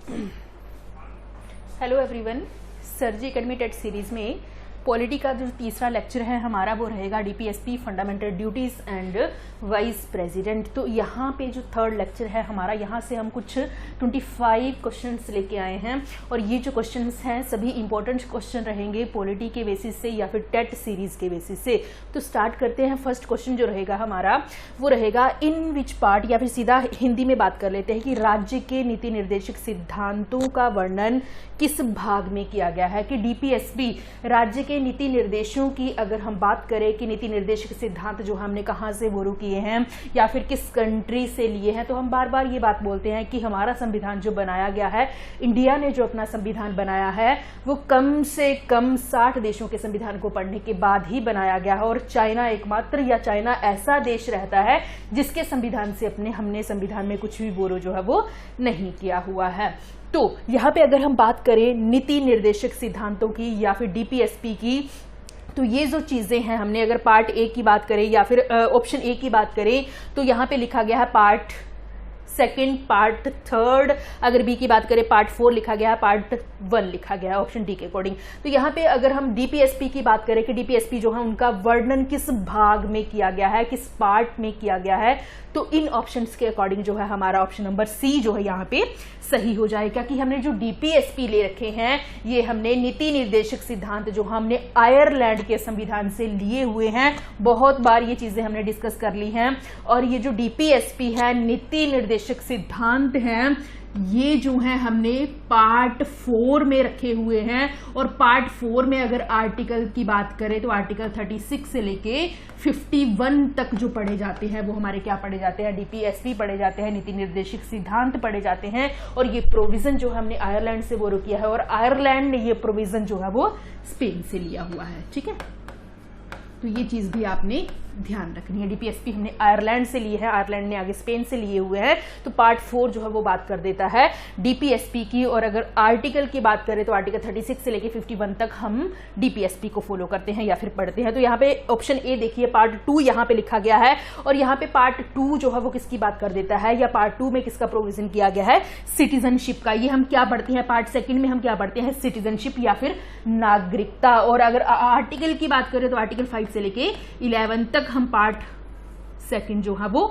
Hello everyone, sir जी academy TET series में polity का जो तीसरा लेक्चर है हमारा वो रहेगा DPSP fundamental duties and vice president. तो यहाँ पे जो थर्ड लेक्चर है हमारा, यहाँ से हम कुछ 25 क्वेश्चंस लेके आए हैं और ये जो क्वेश्चंस हैं सभी इंपॉर्टेंट क्वेश्चन रहेंगे पॉलिटी के बेसिस से या फिर टेट सीरीज के बेसिस से। तो स्टार्ट करते हैं। फर्स्ट क्वेश्चन जो रहेगा हमारा वो रहेगा इन विच पार्ट, या फिर सीधा हिंदी में बात कर लेते हैं कि राज्य के नीति निर्देशक सिद्धांतों का वर्णन किस भाग में किया गया है। कि डीपीएसपी राज्य के नीति निर्देशों की अगर हम बात करें कि नीति निर्देशक सिद्धांत जो हमने कहाँ से बोरो किए हैं या फिर किस कंट्री से लिए हैं, तो हम बार बार ये बात बोलते हैं कि हमारा संविधान जो बनाया गया है, इंडिया ने जो अपना संविधान बनाया है वो कम से कम 60 देशों के संविधान को पढ़ने के बाद ही बनाया गया है। और चाइना एकमात्र, या चाइना ऐसा देश रहता है जिसके संविधान से हमने संविधान में कुछ भी बोरो जो है वो नहीं किया हुआ है। तो यहाँ पे अगर हम बात करें नीति निर्देशक सिद्धांतों की या फिर डीपीएसपी की, तो ये जो चीजें हैं, हमने अगर पार्ट ए की बात करें या फिर ऑप्शन ए की बात करें तो यहाँ पे लिखा गया है पार्ट सेकंड, पार्ट थर्ड। अगर बी की बात करें पार्ट 4 लिखा गया है, पार्ट 1 लिखा गया है ऑप्शन डी के अकॉर्डिंग। तो यहाँ पे अगर हम डीपीएसपी की बात करें कि डीपीएसपी जो है उनका वर्णन किस भाग में किया गया है, किस पार्ट में किया गया है, तो इन ऑप्शंस के अकॉर्डिंग जो है हमारा ऑप्शन नंबर सी जो है यहाँ पे सही हो जाएगा। कि हमने जो डीपीएसपी ले रखे हैं ये हमने नीति निर्देशक सिद्धांत जो हमने आयरलैंड के संविधान से लिए हुए हैं। बहुत बार ये चीजें हमने डिस्कस कर ली हैं। और ये जो डीपीएसपी है, नीति निर्देशक सिद्धांत हैं, ये जो है हमने पार्ट 4 में रखे हुए हैं। और पार्ट 4 में अगर आर्टिकल की बात करें तो आर्टिकल 36 से लेके 51 तक जो पढ़े जाते हैं वो हमारे क्या पढ़े जाते हैं, डीपीएसपी पढ़े जाते हैं, नीति निर्देशक सिद्धांत पढ़े जाते हैं। और ये प्रोविजन जो हमने आयरलैंड से बोरो किया है और आयरलैंड ने ये प्रोविजन जो है वो स्पेन से लिया हुआ है। ठीक है, तो ये चीज भी आपने ध्यान रखनी है। डीपीएसपी हमने आयरलैंड से लिए है, आयरलैंड ने आगे स्पेन से लिए हुए हैं। तो पार्ट 4 जो है वो बात कर देता है डीपीएसपी की। और अगर आर्टिकल की बात करें तो आर्टिकल 36 से लेके 51 तक हम डीपीएसपी को फॉलो करते हैं या फिर पढ़ते हैं। तो यहाँ पे ऑप्शन ए देखिए, पार्ट 2 यहाँ पे लिखा गया है। और यहाँ पे पार्ट 2 जो है वो किसकी बात कर देता है, या पार्ट 2 में किसका प्रोविजन किया गया है, सिटीजनशिप का। ये हम क्या पढ़ते हैं, पार्ट सेकंड में हम क्या पढ़ते हैं, सिटीजनशिप या फिर नागरिकता। और अगर आर्टिकल की बात करें तो आर्टिकल 5 से लेके 11 तक हम पार्ट सेकंड जो है वो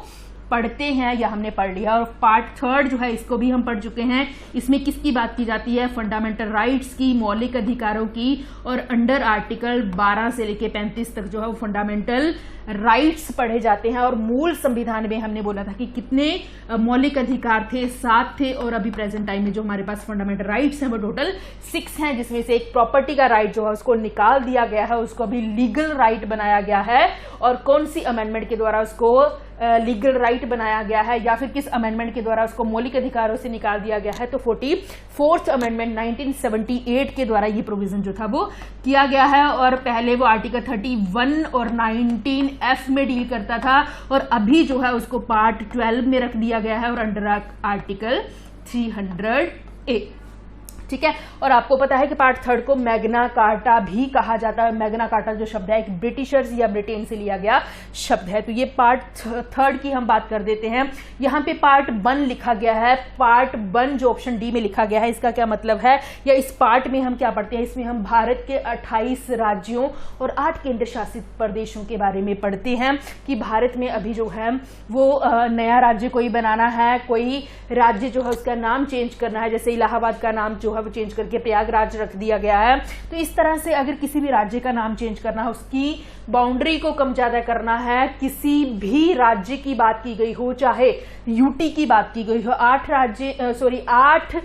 पढ़ते हैं या हमने पढ़ लिया। और पार्ट 3 जो है इसको भी हम पढ़ चुके हैं। इसमें किसकी बात की जाती है, फंडामेंटल राइट्स की, मौलिक अधिकारों की। और अंडर आर्टिकल 12 से लेके 35 तक जो है वो फंडामेंटल राइट्स पढ़े जाते हैं। और मूल संविधान में हमने बोला था कि कितने मौलिक अधिकार थे, 7 थे। और अभी प्रेजेंट टाइम में जो हमारे पास फंडामेंटल राइट्स हैं वो टोटल 6 हैं, जिसमें से एक प्रॉपर्टी का राइट जो है उसको निकाल दिया गया है, उसको अभी लीगल राइट बनाया गया है। और कौन सी अमेंडमेंट के द्वारा उसको लीगल राइट बनाया गया है, या फिर किस अमेंडमेंट के द्वारा उसको मौलिक अधिकारों से निकाल दिया गया है, तो 44th अमेंडमेंट 1978 के द्वारा ये प्रोविजन जो था वो किया गया है। और पहले वो आर्टिकल 31 और 19F में डील करता था, और अभी जो है उसको पार्ट 12 में रख दिया गया है और अंडर आर्टिकल 300A। ठीक है, और आपको पता है कि पार्ट 3 को मैग्ना कार्टा भी कहा जाता है। मैग्ना कार्टा जो शब्द है एक ब्रिटिशर्स या ब्रिटेन से लिया गया शब्द है। तो ये पार्ट 3 की हम बात कर देते हैं। यहाँ पे पार्ट 1 लिखा गया है। पार्ट 1 जो ऑप्शन डी में लिखा गया है, इसका क्या मतलब है, या इस पार्ट में हम क्या पढ़ते हैं, इसमें हम भारत के 28 राज्यों और 8 केंद्र शासित प्रदेशों के बारे में पढ़ते हैं। कि भारत में अभी जो है वो नया राज्य कोई बनाना है, कोई राज्य जो है उसका नाम चेंज करना है। जैसे इलाहाबाद का नाम जो वो चेंज करके प्रयागराज रख दिया गया है। तो इस तरह से अगर किसी भी राज्य का नाम चेंज करना है, उसकी बाउंड्री को कम ज्यादा करना है, किसी भी राज्य की बात की गई हो, चाहे यूटी की बात की गई हो, 8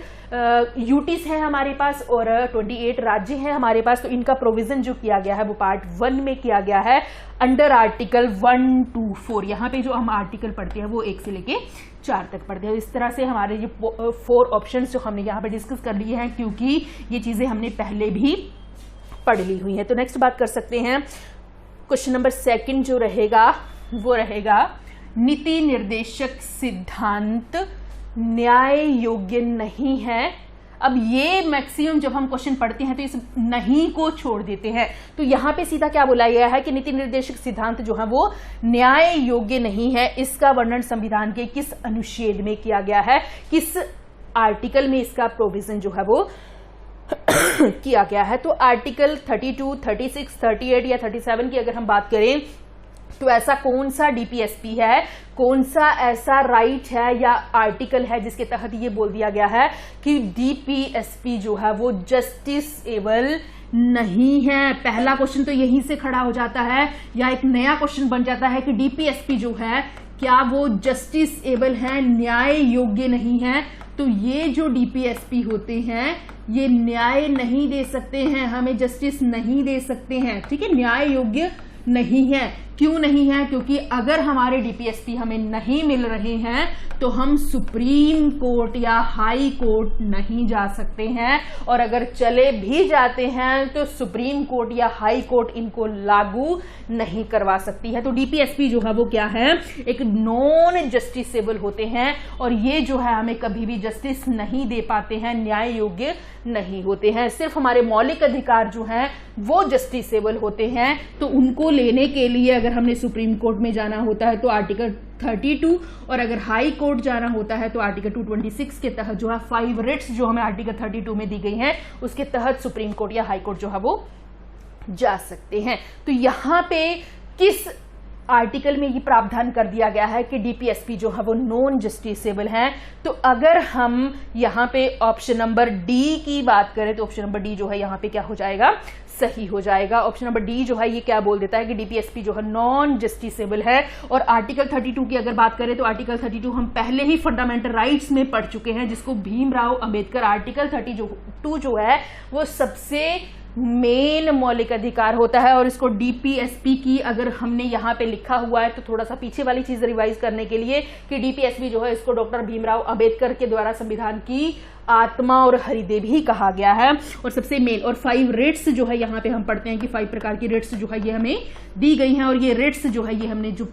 यूटीज हैं हमारे पास और 28 राज्य हैं हमारे पास। तो इनका प्रोविजन जो किया गया है वो पार्ट 1 में किया गया है अंडर आर्टिकल 1 to 4। यहाँ पे जो हम आर्टिकल पढ़ते हैं वो 1 से लेके 4 तक पढ़ते हैं। इस तरह से हमारे ये 4 ऑप्शंस जो हमने यहाँ पे डिस्कस कर लिए हैं, क्योंकि ये चीजें हमने पहले भी पढ़ ली हुई हैं। तो नेक्स्ट बात कर सकते हैं, क्वेश्चन नंबर 2 जो रहेगा वो रहेगा नीति निर्देशक सिद्धांत न्याय योग्य नहीं है। अब ये मैक्सिमम जब हम क्वेश्चन पढ़ते हैं तो इस नहीं को छोड़ देते हैं। तो यहां पे सीधा क्या बोला गया है कि नीति निर्देशक सिद्धांत जो है वो न्याय योग्य नहीं है। इसका वर्णन संविधान के किस अनुच्छेद में किया गया है, किस आर्टिकल में इसका प्रोविजन जो है वो किया गया है। तो आर्टिकल 32, 36, 38 या 37 की अगर हम बात करें तो ऐसा कौन सा डीपीएसपी है, कौन सा ऐसा राइट है या आर्टिकल है जिसके तहत ये बोल दिया गया है कि डीपीएसपी जो है वो जस्टिसेबल नहीं है। पहला क्वेश्चन तो यहीं से खड़ा हो जाता है या एक नया क्वेश्चन बन जाता है कि डीपीएसपी जो है क्या वो जस्टिसेबल है, न्याय योग्य नहीं है। तो ये जो डीपीएसपी होते हैं ये न्याय नहीं दे सकते हैं, हमें जस्टिस नहीं दे सकते हैं, ठीक है, न्याय योग्य नहीं है। क्यों नहीं है? क्योंकि अगर हमारे डीपीएसपी हमें नहीं मिल रहे हैं तो हम सुप्रीम कोर्ट या हाई कोर्ट नहीं जा सकते हैं, और अगर चले भी जाते हैं तो सुप्रीम कोर्ट या हाई कोर्ट इनको लागू नहीं करवा सकती है। तो डीपीएसपी जो है वो क्या है, एक नॉन जस्टिसेबल होते हैं, और ये जो है हमें कभी भी जस्टिस नहीं दे पाते हैं, न्याय योग्य नहीं होते हैं। सिर्फ हमारे मौलिक अधिकार जो हैं वो जस्टिसेबल होते हैं। तो उनको लेने के लिए अगर हमने सुप्रीम कोर्ट में जाना होता है तो आर्टिकल 32, और अगर हाई कोर्ट जाना होता है तो आर्टिकल 226 के तहत जो है 5 रिट्स जो हमें आर्टिकल 32 में दी गई हैं उसके तहत सुप्रीम कोर्ट या हाई कोर्ट जो है वो जा सकते हैं। तो यहां पे किस आर्टिकल में ये प्रावधान कर दिया गया है कि डीपीएसपी जो है वो नॉन जस्टिसेबल है। तो अगर हम यहां पे ऑप्शन नंबर डी की बात करें तो ऑप्शन नंबर डी जो है यहां पे क्या हो जाएगा, सही हो जाएगा। ऑप्शन नंबर डी जो है ये क्या बोल देता है कि डीपीएसपी जो है नॉन जस्टिसेबल है। और आर्टिकल 32 की अगर बात करें तो आर्टिकल 32 हम पहले ही फंडामेंटल राइट्स में पढ़ चुके हैं, जिसको भीमराव अंबेडकर आर्टिकल 32 जो है वो सबसे मेन मौलिक अधिकार होता है। और इसको डीपीएसपी की अगर हमने यहाँ पे लिखा हुआ है तो थोड़ा सा पीछे वाली चीज रिवाइज करने के लिए कि डीपीएसपी जो है इसको डॉक्टर भीमराव अंबेडकर के द्वारा संविधान की आत्मा और हृदय भी कहा गया है। और सबसे मेन और 5 रेट्स जो है यहाँ पे हम पढ़ते हैं कि 5 प्रकार की रेट्स जो है ये हमें दी गई हैं, और ये रेट्स जो है ये हमने जो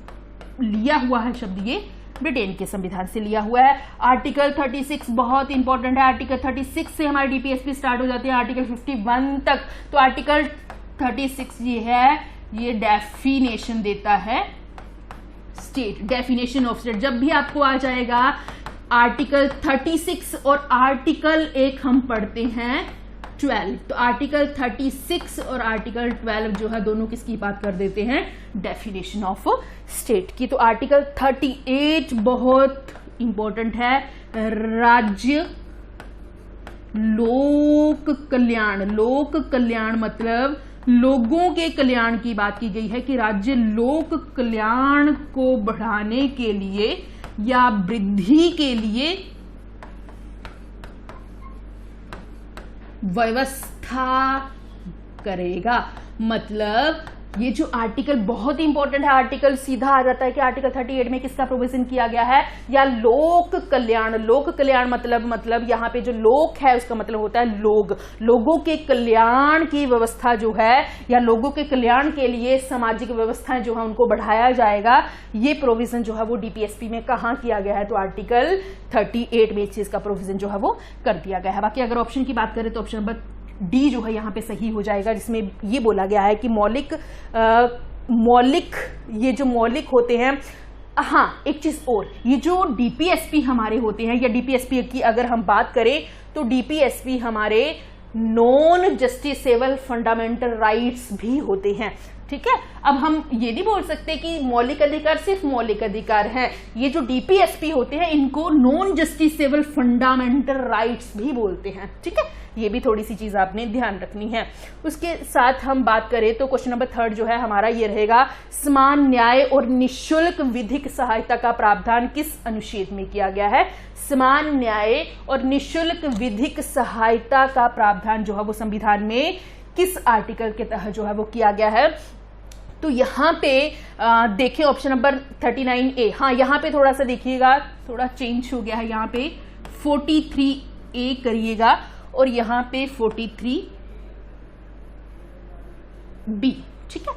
लिया हुआ है शब्द ये ब्रिटेन के संविधान से लिया हुआ है। आर्टिकल 36 बहुत इंपॉर्टेंट है। आर्टिकल 36 से हमारे डीपीएसपी स्टार्ट हो जाते हैं आर्टिकल 51 तक। तो आर्टिकल 36 ये है, ये डेफिनेशन देता है स्टेट, डेफिनेशन ऑफ स्टेट। जब भी आपको आ जाएगा आर्टिकल 36 और आर्टिकल एक हम पढ़ते हैं 12, तो आर्टिकल 36 और आर्टिकल 12 जो है दोनों किसकी बात कर देते हैं, डेफिनेशन ऑफ स्टेट की। तो आर्टिकल 38 बहुत इंपॉर्टेंट है, राज्य लोक कल्याण। लोक कल्याण मतलब लोगों के कल्याण की बात की गई है कि राज्य लोक कल्याण को बढ़ाने के लिए या वृद्धि के लिए व्यवस्था करेगा। मतलब ये जो आर्टिकल बहुत इंपॉर्टेंट है, आर्टिकल सीधा आ जाता है कि आर्टिकल 38 में किसका प्रोविजन किया गया है, या लोक कल्याण। लोक कल्याण मतलब यहाँ पे जो लोक है उसका मतलब होता है लोग, लोगों के कल्याण की व्यवस्था जो है या लोगों के कल्याण के लिए सामाजिक व्यवस्थाएं जो है उनको बढ़ाया जाएगा। ये प्रोविजन जो है वो डीपीएसपी में कहाँ किया गया है, तो आर्टिकल 38 में इस चीज का प्रोविजन जो है वो कर दिया गया है। बाकी अगर ऑप्शन की बात करें तो ऑप्शन नंबर डी जो है यहाँ पे सही हो जाएगा, जिसमें ये बोला गया है कि मौलिक ये जो मौलिक होते हैं। हाँ, एक चीज और, ये जो डीपीएसपी हमारे होते हैं या डीपीएसपी की अगर हम बात करें तो डीपीएसपी हमारे नॉन जस्टिसेबल फंडामेंटल राइट्स भी होते हैं। ठीक है, अब हम ये नहीं बोल सकते कि मौलिक अधिकार सिर्फ मौलिक अधिकार हैं। ये जो डीपीएसपी होते हैं इनको नॉन जस्टिसेबल फंडामेंटल राइट्स भी बोलते हैं। ठीक है, ये भी थोड़ी सी चीज आपने ध्यान रखनी है। उसके साथ हम बात करें तो क्वेश्चन नंबर 3 जो है हमारा ये रहेगा, समान न्याय और निःशुल्क विधिक सहायता का प्रावधान किस अनुच्छेद में किया गया है। समान न्याय और निःशुल्क विधिक सहायता का प्रावधान जो है वो संविधान में किस आर्टिकल के तहत जो है वो किया गया है। तो यहाँ पे देखिए ऑप्शन नंबर 39A। हाँ, यहाँ पे थोड़ा सा देखिएगा, थोड़ा चेंज हो गया है। यहाँ पे 43A करिएगा और यहाँ पे 43B। ठीक है,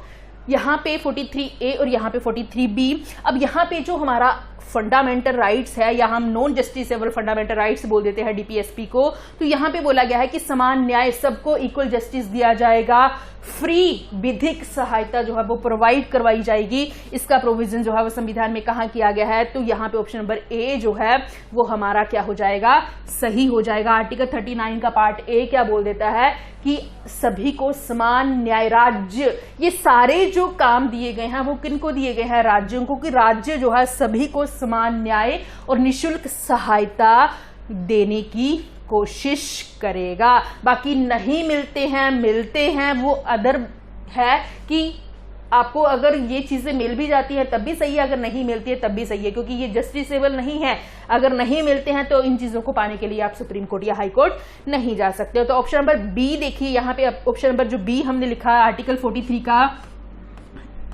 यहाँ पे 43A और यहाँ पे 43B। अब यहाँ पे जो हमारा फंडामेंटल राइट्स है, या हम नॉन जस्टिसेबल फंडामेंटल राइट्स बोल देते हैं डीपीएसपी को, तो यहाँ पे बोला गया है कि समान न्याय, सबको इक्वल जस्टिस दिया जाएगा, फ्री विधिक सहायता जो है वो प्रोवाइड करवाई जाएगी। इसका प्रोविजन जो है वो संविधान में कहाँ किया गया है, तो यहाँ पे ऑप्शन नंबर ए जो है वो हमारा क्या हो जाएगा, सही हो जाएगा। आर्टिकल 39 का पार्ट ए क्या बोल देता है कि सभी को समान न्याय, राज्य, ये सारे जो काम दिए गए हैं वो किनको दिए गए हैं, राज्यों को, कि राज्य जो है सभी को समान न्याय और निशुल्क सहायता देने की कोशिश करेगा। बाकी नहीं मिलते हैं वो अदर है कि आपको अगर ये चीजें मिल भी जाती हैं तब भी सही है, अगर नहीं मिलती है तब भी सही है, क्योंकि ये जस्टिसेबल नहीं है। अगर नहीं मिलते हैं तो इन चीजों को पाने के लिए आप सुप्रीम कोर्ट या हाई कोर्ट नहीं जा सकते हो। तो ऑप्शन नंबर बी देखिए, यहाँ पे ऑप्शन नंबर जो बी हमने लिखा है आर्टिकल 43 का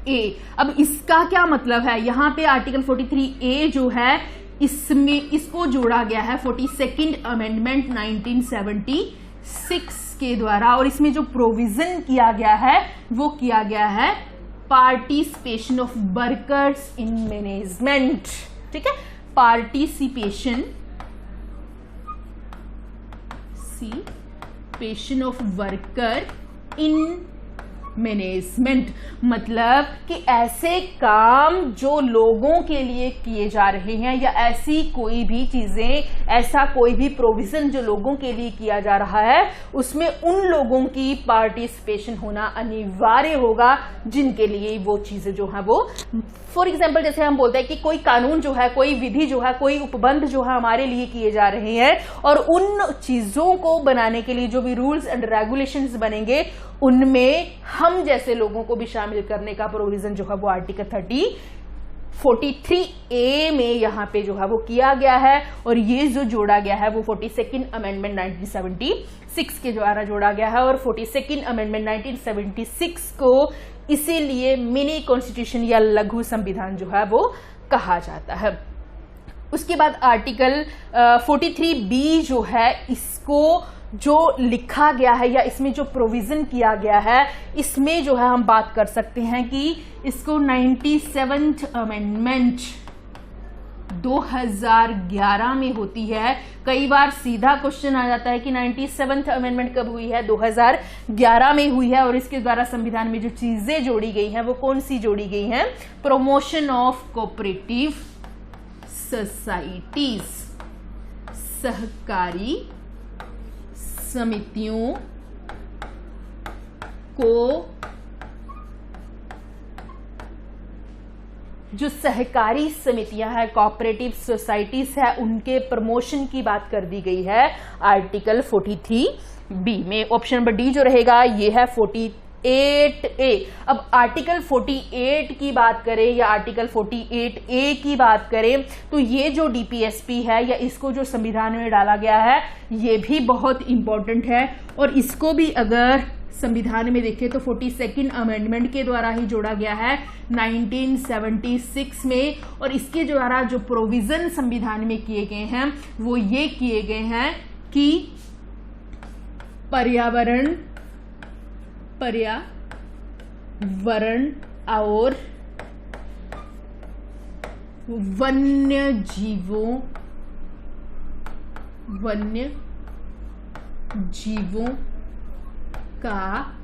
ए। अब इसका क्या मतलब है, यहाँ पे आर्टिकल 43 ए जो है इसमें इसको जोड़ा गया है 42nd अमेंडमेंट 1976 के द्वारा, और इसमें जो प्रोविजन किया गया है वो किया गया है participation of workers in management. ठीक है, participation of worker in management, मतलब कि ऐसे काम जो लोगों के लिए किए जा रहे हैं, या ऐसी कोई भी चीजें, ऐसा कोई भी प्रोविजन जो लोगों के लिए किया जा रहा है, उसमें उन लोगों की पार्टिसिपेशन होना अनिवार्य होगा जिनके लिए वो चीजें जो है वो, फॉर एग्जाम्पल जैसे हम बोलते हैं कि कोई कानून जो है, कोई विधि जो है, कोई उपबंध जो है हमारे लिए किए जा रहे हैं, और उन चीजों को बनाने के लिए जो भी रूल्स एंड रेगुलेशंस बनेंगे उनमें हम जैसे लोगों को भी शामिल करने का प्रोविजन जो है वो आर्टिकल 43 ए में यहाँ पे जो है वो किया गया है। और ये जो जोड़ा गया है वो 42nd अमेंडमेंट 1976 के द्वारा जोड़ा गया है, और 42nd अमेंडमेंट 1976 को इसीलिए मिनी कॉन्स्टिट्यूशन या लघु संविधान जो है वो कहा जाता है। उसके बाद आर्टिकल 43 बी जो है, इसको जो लिखा गया है या इसमें जो प्रोविजन किया गया है, इसमें जो है हम बात कर सकते हैं कि इसको 97th अमेंडमेंट 2011 में होती है। कई बार सीधा क्वेश्चन आ जाता है कि 97th अमेंडमेंट कब हुई है, 2011 में हुई है, और इसके द्वारा संविधान में जो चीजें जोड़ी गई हैं वो कौन सी जोड़ी गई हैं, प्रमोशन ऑफ कोऑपरेटिव सोसाइटीज, सहकारी समितियों को, जो सहकारी समितियां हैं, कोऑपरेटिव सोसाइटीज है, उनके प्रमोशन की बात कर दी गई है आर्टिकल 43 बी में। ऑप्शन नंबर डी जो रहेगा ये है 48 ए। अब आर्टिकल 48 की बात करें या आर्टिकल 48 ए की बात करें, तो ये जो डीपीएसपी है या इसको जो संविधान में डाला गया है ये भी बहुत इंपॉर्टेंट है, और इसको भी अगर संविधान में देखें तो 42nd अमेंडमेंट के द्वारा ही जोड़ा गया है 1976 में, और इसके द्वारा जो प्रोविजन संविधान में किए गए हैं वो ये किए गए हैं कि पर्यावरण और वन्य जीवों का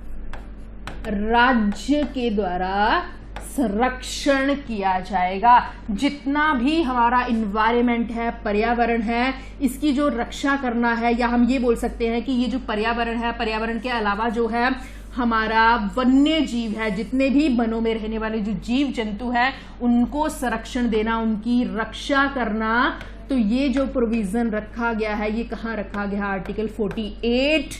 राज्य के द्वारा संरक्षण किया जाएगा। जितना भी हमारा इन्वायरमेंट है, पर्यावरण है, इसकी जो रक्षा करना है, या हम ये बोल सकते हैं कि ये जो पर्यावरण है, पर्यावरण के अलावा जो है हमारा वन्य जीव है, जितने भी वनों में रहने वाले जो जीव जंतु हैं उनको संरक्षण देना, उनकी रक्षा करना। तो ये जो प्रोविजन रखा गया है ये कहाँ रखा गया है, आर्टिकल 48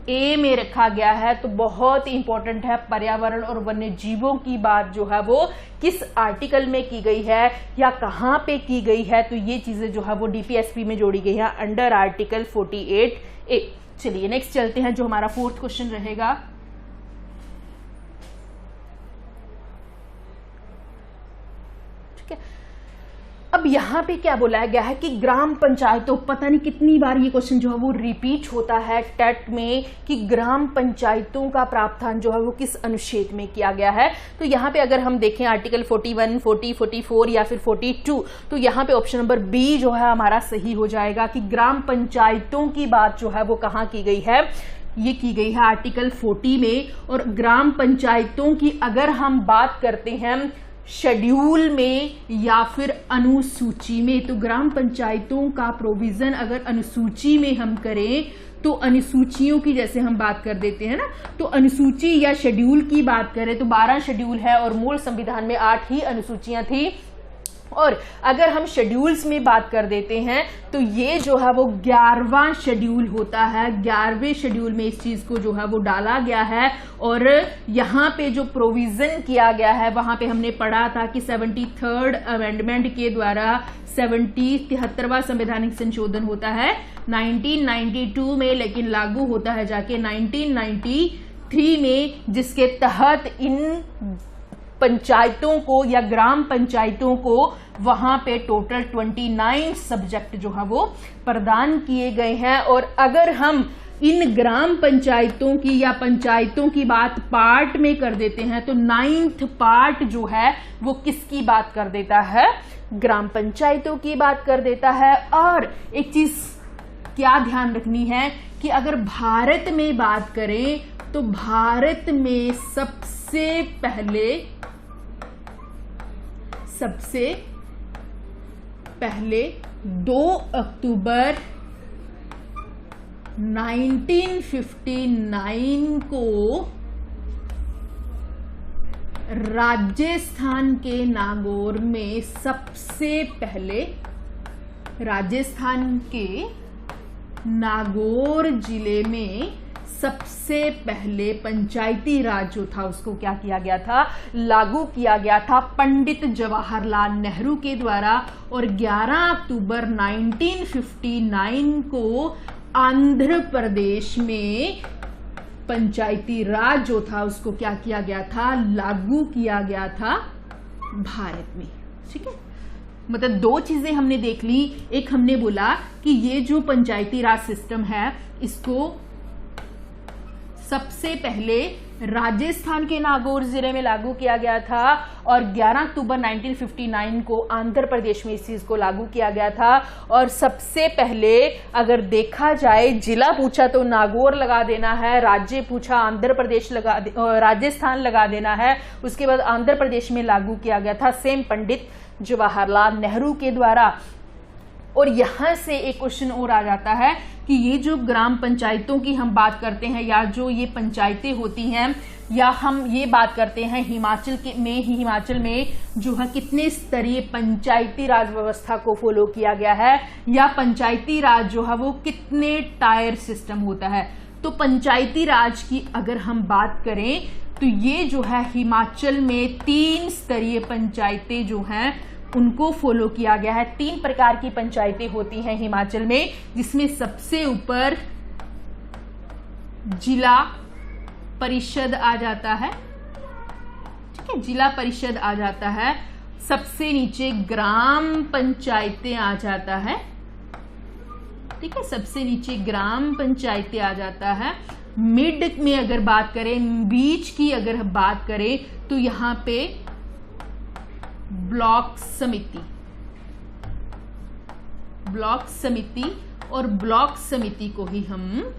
ए में रखा गया है। तो बहुत इंपॉर्टेंट है, पर्यावरण और वन्य जीवों की बात जो है वो किस आर्टिकल में की गई है या कहाँ पे की गई है, तो ये चीजें जो है वो डीपीएसपी में जोड़ी गई है अंडर आर्टिकल 48 ए। चलिए नेक्स्ट चलते हैं, जो हमारा 4th क्वेश्चन रहेगा। ठीक है, अब अब यहाँ पे क्या बोला गया है कि ग्राम पंचायतों, पता नहीं कितनी बार ये क्वेश्चन जो है वो रिपीट होता है टेट में कि ग्राम पंचायतों का प्रावधान जो है वो किस अनुच्छेद में किया गया है। तो यहाँ पे अगर हम देखें आर्टिकल 41, 40, 44 या फिर 42, तो यहाँ पे ऑप्शन नंबर बी जो है हमारा सही हो जाएगा कि ग्राम पंचायतों की बात जो है वो कहाँ की गई है, ये की गई है आर्टिकल 40 में। और ग्राम पंचायतों की अगर हम बात करते हैं शेड्यूल में या फिर अनुसूची में, तो ग्राम पंचायतों का प्रोविजन अगर अनुसूची में हम करें तो अनुसूचियों की जैसे हम बात कर देते हैं ना, तो अनुसूची या शेड्यूल की बात करें तो 12 शेड्यूल है और मूल संविधान में 8 ही अनुसूचियां थी। और अगर हम शेड्यूल्स में बात कर देते हैं तो ये जो है वो 11वां शेड्यूल होता है। 11वें शेड्यूल में इस चीज को जो है वो डाला गया है। और यहाँ पे जो प्रोविजन किया गया है वहां पे हमने पढ़ा था कि 73rd अमेंडमेंट के द्वारा 73वां संवैधानिक संशोधन होता है 1992 में, लेकिन लागू होता है जाके 1993 में, जिसके तहत इन पंचायतों को या ग्राम पंचायतों को वहां पे टोटल 29 सब्जेक्ट जो है वो प्रदान किए गए हैं। और अगर हम इन ग्राम पंचायतों की या पंचायतों की बात पार्ट में कर देते हैं तो 9th पार्ट जो है वो किसकी बात कर देता है, ग्राम पंचायतों की बात कर देता है। और एक चीज क्या ध्यान रखनी है कि अगर भारत में बात करें तो भारत में सबसे पहले 2 अक्टूबर 1959 को राजस्थान के नागौर में सबसे पहले, राजस्थान के नागौर जिले में सबसे पहले पंचायती राज जो था उसको क्या किया गया था, लागू किया गया था पंडित जवाहरलाल नेहरू के द्वारा। और 11 अक्टूबर 1959 को आंध्र प्रदेश में पंचायती राज जो था उसको क्या किया गया था, लागू किया गया था भारत में। ठीक है, मतलब 2 चीजें हमने देख ली। एक हमने बोला कि ये जो पंचायती राज सिस्टम है इसको सबसे पहले राजस्थान के नागौर जिले में लागू किया गया था और 11 अक्टूबर 1959 को आंध्र प्रदेश में इस चीज को लागू किया गया था। और सबसे पहले अगर देखा जाए जिला पूछा तो नागौर लगा देना है, राज्य पूछा आंध्र प्रदेश राजस्थान लगा देना है। उसके बाद आंध्र प्रदेश में लागू किया गया था सेम पंडित जवाहरलाल नेहरू के द्वारा। और यहां से एक क्वेश्चन और आ जाता है कि ये जो ग्राम पंचायतों की हम बात करते हैं या जो ये पंचायतें होती हैं, या हम ये बात करते हैं हिमाचल में जो है कितने स्तरीय पंचायती राज व्यवस्था को फॉलो किया गया है, या पंचायती राज जो है वो कितने टायर सिस्टम होता है। तो पंचायती राज की अगर हम बात करें तो ये जो है हिमाचल में 3 स्तरीय पंचायतें जो हैं उनको फॉलो किया गया है। 3 प्रकार की पंचायतें होती हैं हिमाचल में, जिसमें सबसे ऊपर जिला परिषद आ जाता है। ठीक है, जिला परिषद आ जाता है। सबसे नीचे ग्राम पंचायतें आ जाता है। ठीक है, सबसे नीचे ग्राम पंचायतें आ जाता है। मिड में अगर बात करें, बीच की अगर बात करें तो यहां पे ब्लॉक समिति और ब्लॉक समिति को ही हम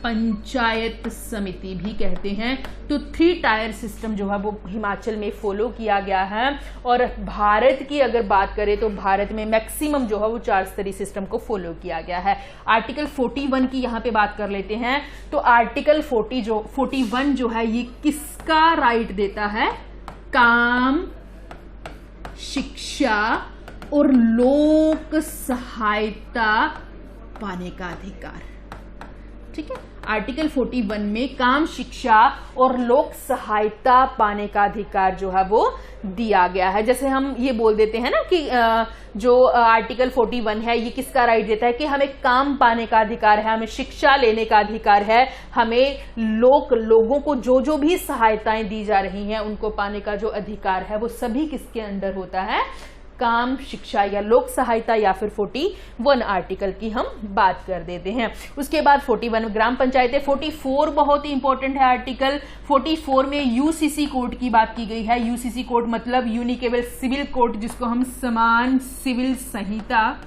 पंचायत समिति भी कहते हैं। तो 3 टायर सिस्टम जो है वो हिमाचल में फॉलो किया गया है। और भारत की अगर बात करें तो भारत में मैक्सिमम जो है वो 4 स्तरीय सिस्टम को फॉलो किया गया है। आर्टिकल 41 की यहाँ पे बात कर लेते हैं। तो आर्टिकल 41 जो है ये किसका राइट देता है, काम, शिक्षा और लोक सहायता पाने का अधिकार। ठीक है, आर्टिकल 41 में काम, शिक्षा और लोक सहायता पाने का अधिकार जो है वो दिया गया है। जैसे हम ये बोल देते हैं ना कि जो आर्टिकल 41 है ये किसका राइट देता है कि हमें काम पाने का अधिकार है, हमें शिक्षा लेने का अधिकार है, हमें लोगों को जो भी सहायताएं दी जा रही हैं उनको पाने का जो अधिकार है वो सभी किसके अंडर होता है, काम, शिक्षा या लोक सहायता, या फिर 41 आर्टिकल की हम बात कर देते हैं। उसके बाद 41 ग्राम पंचायतें। 44 बहुत ही इंपॉर्टेंट है आर्टिकल। 44 में यूसीसी कोड की बात की गई है। यूसीसी कोड मतलब यूनिकेबल सिविल कोड, जिसको हम समान सिविल संहिता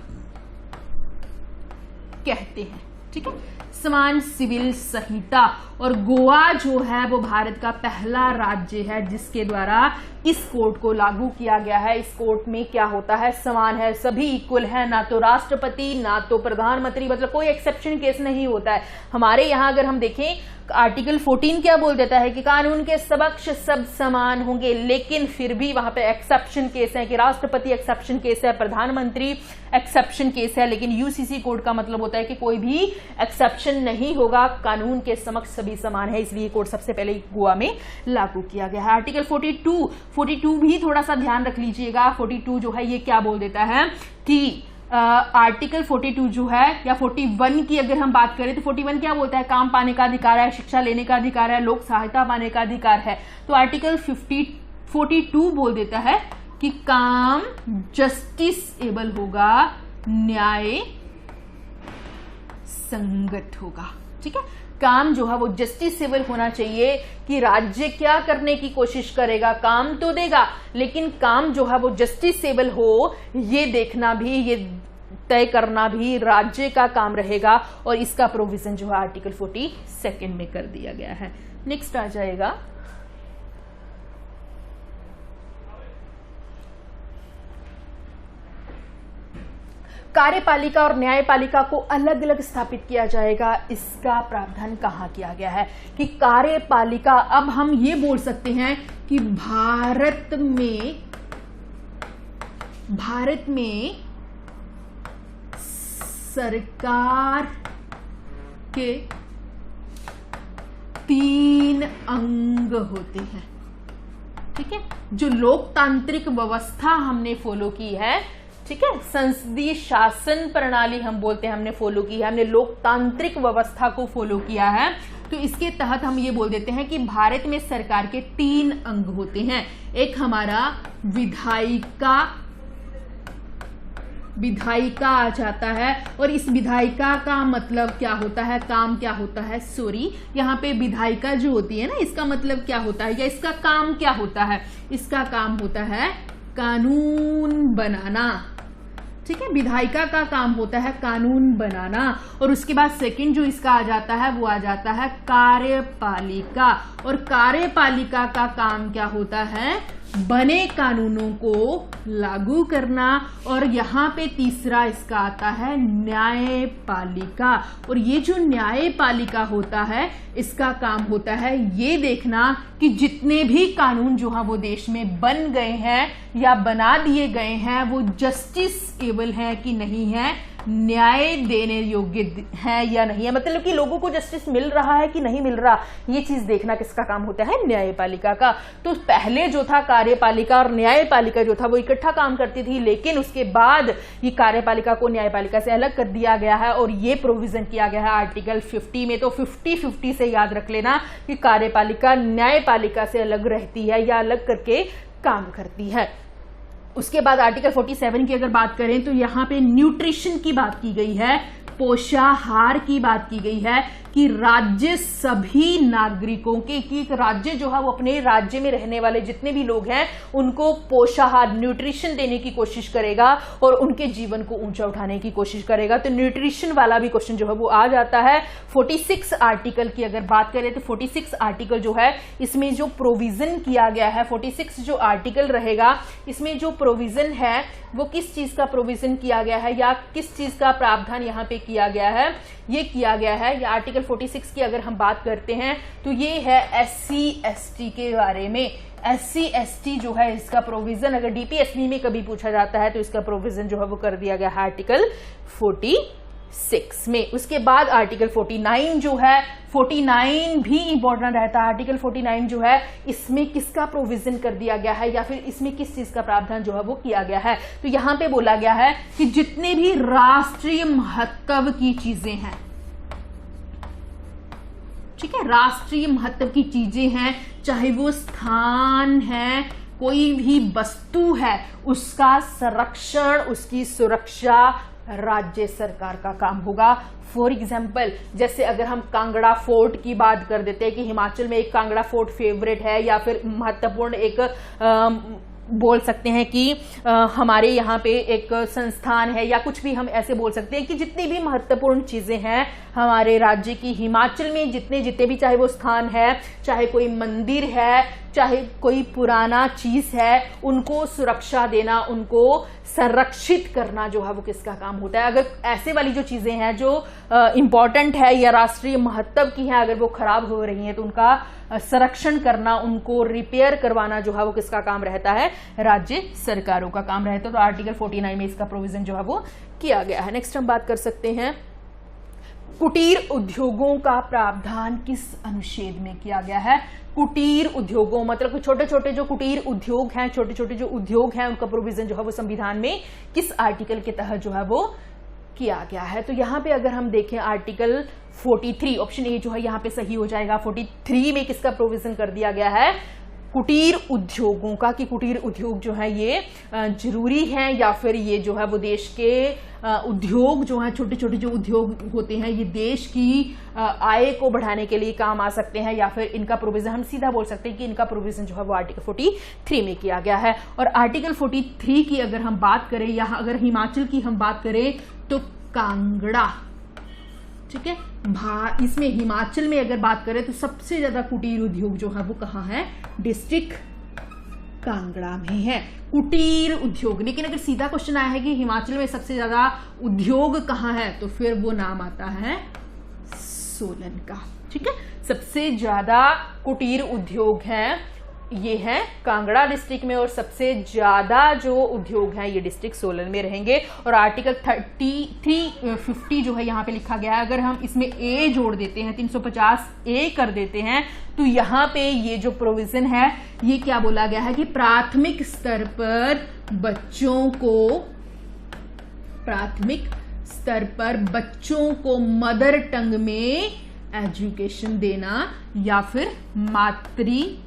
कहते हैं। ठीक है, समान सिविल संहिता। और गोवा जो है वो भारत का पहला राज्य है जिसके द्वारा इस कोड को लागू किया गया है। इस कोड में क्या होता है, समान है, सभी इक्वल है, ना तो राष्ट्रपति ना तो प्रधानमंत्री, मतलब कोई एक्सेप्शन केस नहीं होता है। हमारे यहाँ अगर हम देखें आर्टिकल 14 क्या बोल देता है कि कानून के समक्ष सब समान होंगे, लेकिन फिर भी वहां पे एक्सेप्शन केस है कि राष्ट्रपति एक्सेप्शन केस है, प्रधानमंत्री एक्सेप्शन केस है, लेकिन यूसीसी कोड का मतलब होता है कि कोई भी एक्सेप्शन नहीं होगा, कानून के समक्ष सभी समान है। इसलिए कोड सबसे पहले गोवा में लागू किया गया है। आर्टिकल 42 भी थोड़ा सा ध्यान रख लीजिएगा। 42 जो है ये क्या बोल देता है कि आर्टिकल 42 जो है, या 41 की अगर हम बात करें तो 41 क्या बोलता है, काम पाने का अधिकार है, शिक्षा लेने का अधिकार है, लोक सहायता पाने का अधिकार है। तो आर्टिकल 42 बोल देता है कि काम जस्टिस एबल होगा, न्याय संगत होगा। ठीक है, काम जो है वो जस्टिसेबल होना चाहिए कि राज्य क्या करने की कोशिश करेगा, काम तो देगा, लेकिन काम जो है वो जस्टिसेबल हो, ये देखना भी, ये तय करना भी राज्य का काम रहेगा। और इसका प्रोविजन जो है आर्टिकल 42 में कर दिया गया है। नेक्स्ट आ जाएगा कार्यपालिका और न्यायपालिका को अलग अलग स्थापित किया जाएगा। इसका प्रावधान कहाँ किया गया है कि कार्यपालिका, अब हम ये बोल सकते हैं कि भारत में सरकार के 3 अंग होते हैं। ठीक है, जो लोकतांत्रिक व्यवस्था हमने फॉलो की है, ठीक है, संसदीय शासन प्रणाली हम बोलते हैं, हमने फॉलो की है, हमने लोकतांत्रिक व्यवस्था को फॉलो किया है। तो इसके तहत हम ये बोल देते हैं कि भारत में सरकार के 3 अंग होते हैं। एक हमारा विधायिका आ जाता है, और इस विधायिका का मतलब क्या होता है, काम क्या होता है, यहाँ पे विधायिका जो होती है ना, इसका मतलब क्या होता है या इसका काम क्या होता है, इसका काम होता है कानून बनाना। ठीक है, विधायिका का काम होता है कानून बनाना। और उसके बाद सेकंड जो इसका आ जाता है वो आ जाता है कार्यपालिका, और कार्यपालिका का काम क्या होता है, बने कानूनों को लागू करना। और यहाँ पे तीसरा इसका आता है न्यायपालिका, और ये जो न्यायपालिका होता है इसका काम होता है ये देखना कि जितने भी कानून जो है वो देश में बन गए हैं या बना दिए गए हैं वो जस्टिस एबल है कि नहीं है, न्याय देने योग्य है या नहीं है, मतलब कि लोगों को जस्टिस मिल रहा है कि नहीं मिल रहा, ये चीज देखना किसका काम होता है, न्यायपालिका का। तो पहले जो था कार्यपालिका और न्यायपालिका जो था वो इकट्ठा काम करती थी, लेकिन उसके बाद ये कार्यपालिका को न्यायपालिका से अलग कर दिया गया है और ये प्रोविजन किया गया है आर्टिकल 50 में। तो 50-50 से याद रख लेना कि कार्यपालिका न्यायपालिका से अलग रहती है या अलग करके काम करती है। उसके बाद आर्टिकल 47 की अगर बात करें तो यहाँ पे न्यूट्रिशन की बात की गई है, पोषाहार की बात की गई है कि राज्य सभी नागरिकों के, कि राज्य जो है वो अपने राज्य में रहने वाले जितने भी लोग हैं उनको पोषाहार, न्यूट्रिशन देने की कोशिश करेगा और उनके जीवन को ऊंचा उठाने की कोशिश करेगा। तो न्यूट्रिशन वाला भी क्वेश्चन जो है वो आ जाता है। 46 आर्टिकल की अगर बात करें तो 46 आर्टिकल जो है इसमें जो प्रोविजन किया गया है, 46 जो आर्टिकल रहेगा इसमें जो प्रोविजन है वो किस चीज का प्रोविजन किया गया है या किस चीज का प्रावधान यहाँ पे किया गया है, ये किया गया है। या आर्टिकल 46 की अगर हम बात करते हैं तो ये है SC/ST के बारे में। SC/ST जो है इसका प्रोविजन अगर DPSP में कभी पूछा जाता है तो इसका प्रोविजन जो है वो कर दिया गया है आर्टिकल 46 में। उसके बाद आर्टिकल 49 जो है, 49 भी इंपॉर्टेंट रहता है। आर्टिकल 49 जो है इसमें किसका प्रोविजन कर दिया गया है या फिर इसमें किस चीज का प्रावधान जो है वो किया गया है, तो यहां पे बोला गया है कि जितने भी राष्ट्रीय महत्व की चीजें हैं, ठीक है, राष्ट्रीय महत्व की चीजें हैं, चाहे वो स्थान है, कोई भी वस्तु है उसका संरक्षण, उसकी सुरक्षा राज्य सरकार का काम होगा। फॉर एग्जाम्पल, जैसे अगर हम कांगड़ा फोर्ट की बात कर देते हैं कि हिमाचल में एक कांगड़ा फोर्ट फेवरेट है, या फिर महत्वपूर्ण एक बोल सकते हैं कि हमारे यहाँ पे एक संस्थान है, या कुछ भी हम ऐसे बोल सकते हैं कि जितनी भी महत्वपूर्ण चीजें हैं हमारे राज्य की, हिमाचल में जितने भी, चाहे वो स्थान है, चाहे कोई मंदिर है, चाहे कोई पुराना चीज है, उनको सुरक्षा देना, उनको संरक्षित करना जो है वो किसका काम होता है। अगर ऐसे वाली जो चीजें हैं जो इंपॉर्टेंट है या राष्ट्रीय महत्व की हैं, अगर वो खराब हो रही हैं तो उनका संरक्षण करना, उनको रिपेयर करवाना जो है वो किसका काम रहता है, राज्य सरकारों का काम रहता है। तो आर्टिकल 49 में इसका प्रोविजन जो है वो किया गया है। नेक्स्ट हम बात कर सकते हैं कुटीर उद्योगों का प्रावधान किस अनुच्छेद में किया गया है। कुटीर उद्योगों मतलब छोटे छोटे जो कुटीर उद्योग हैं, छोटे छोटे जो उद्योग हैं, उनका प्रोविजन जो है वो संविधान में किस आर्टिकल के तहत जो है वो किया गया है। तो यहाँ पे अगर हम देखें आर्टिकल 43, ऑप्शन ए जो है यहाँ पे सही हो जाएगा। 43 में किसका प्रोविजन कर दिया गया है, कुटीर उद्योगों का, कि कुटीर उद्योग जो है ये जरूरी है, या फिर ये जो है वो देश के उद्योग जो है, छोटे छोटे जो उद्योग होते हैं, ये देश की आय को बढ़ाने के लिए काम आ सकते हैं, या फिर इनका प्रोविजन हम सीधा बोल सकते हैं कि इनका प्रोविजन जो है वो आर्टिकल 43 में किया गया है। और आर्टिकल 43 की अगर हम बात करें, यहाँ अगर हिमाचल की हम बात करें तो कांगड़ा, ठीक है, इसमें हिमाचल में अगर बात करें तो सबसे ज्यादा कुटीर उद्योग जो है वो कहाँ है, डिस्ट्रिक्ट कांगड़ा में है कुटीर उद्योग। लेकिन अगर सीधा क्वेश्चन आया है कि हिमाचल में सबसे ज्यादा उद्योग कहाँ है, तो फिर वो नाम आता है सोलन का, ठीक है। सबसे ज्यादा कुटीर उद्योग है ये है कांगड़ा डिस्ट्रिक्ट में, और सबसे ज्यादा जो उद्योग है ये डिस्ट्रिक्ट सोलन में रहेंगे। और आर्टिकल 50 जो है यहाँ पे लिखा गया है, अगर हम इसमें ए जोड़ देते हैं, 350 ए कर देते हैं, तो यहाँ पे ये जो प्रोविजन है ये क्या बोला गया है कि प्राथमिक स्तर पर बच्चों को मदर टंग में एजुकेशन देना या फिर मातृ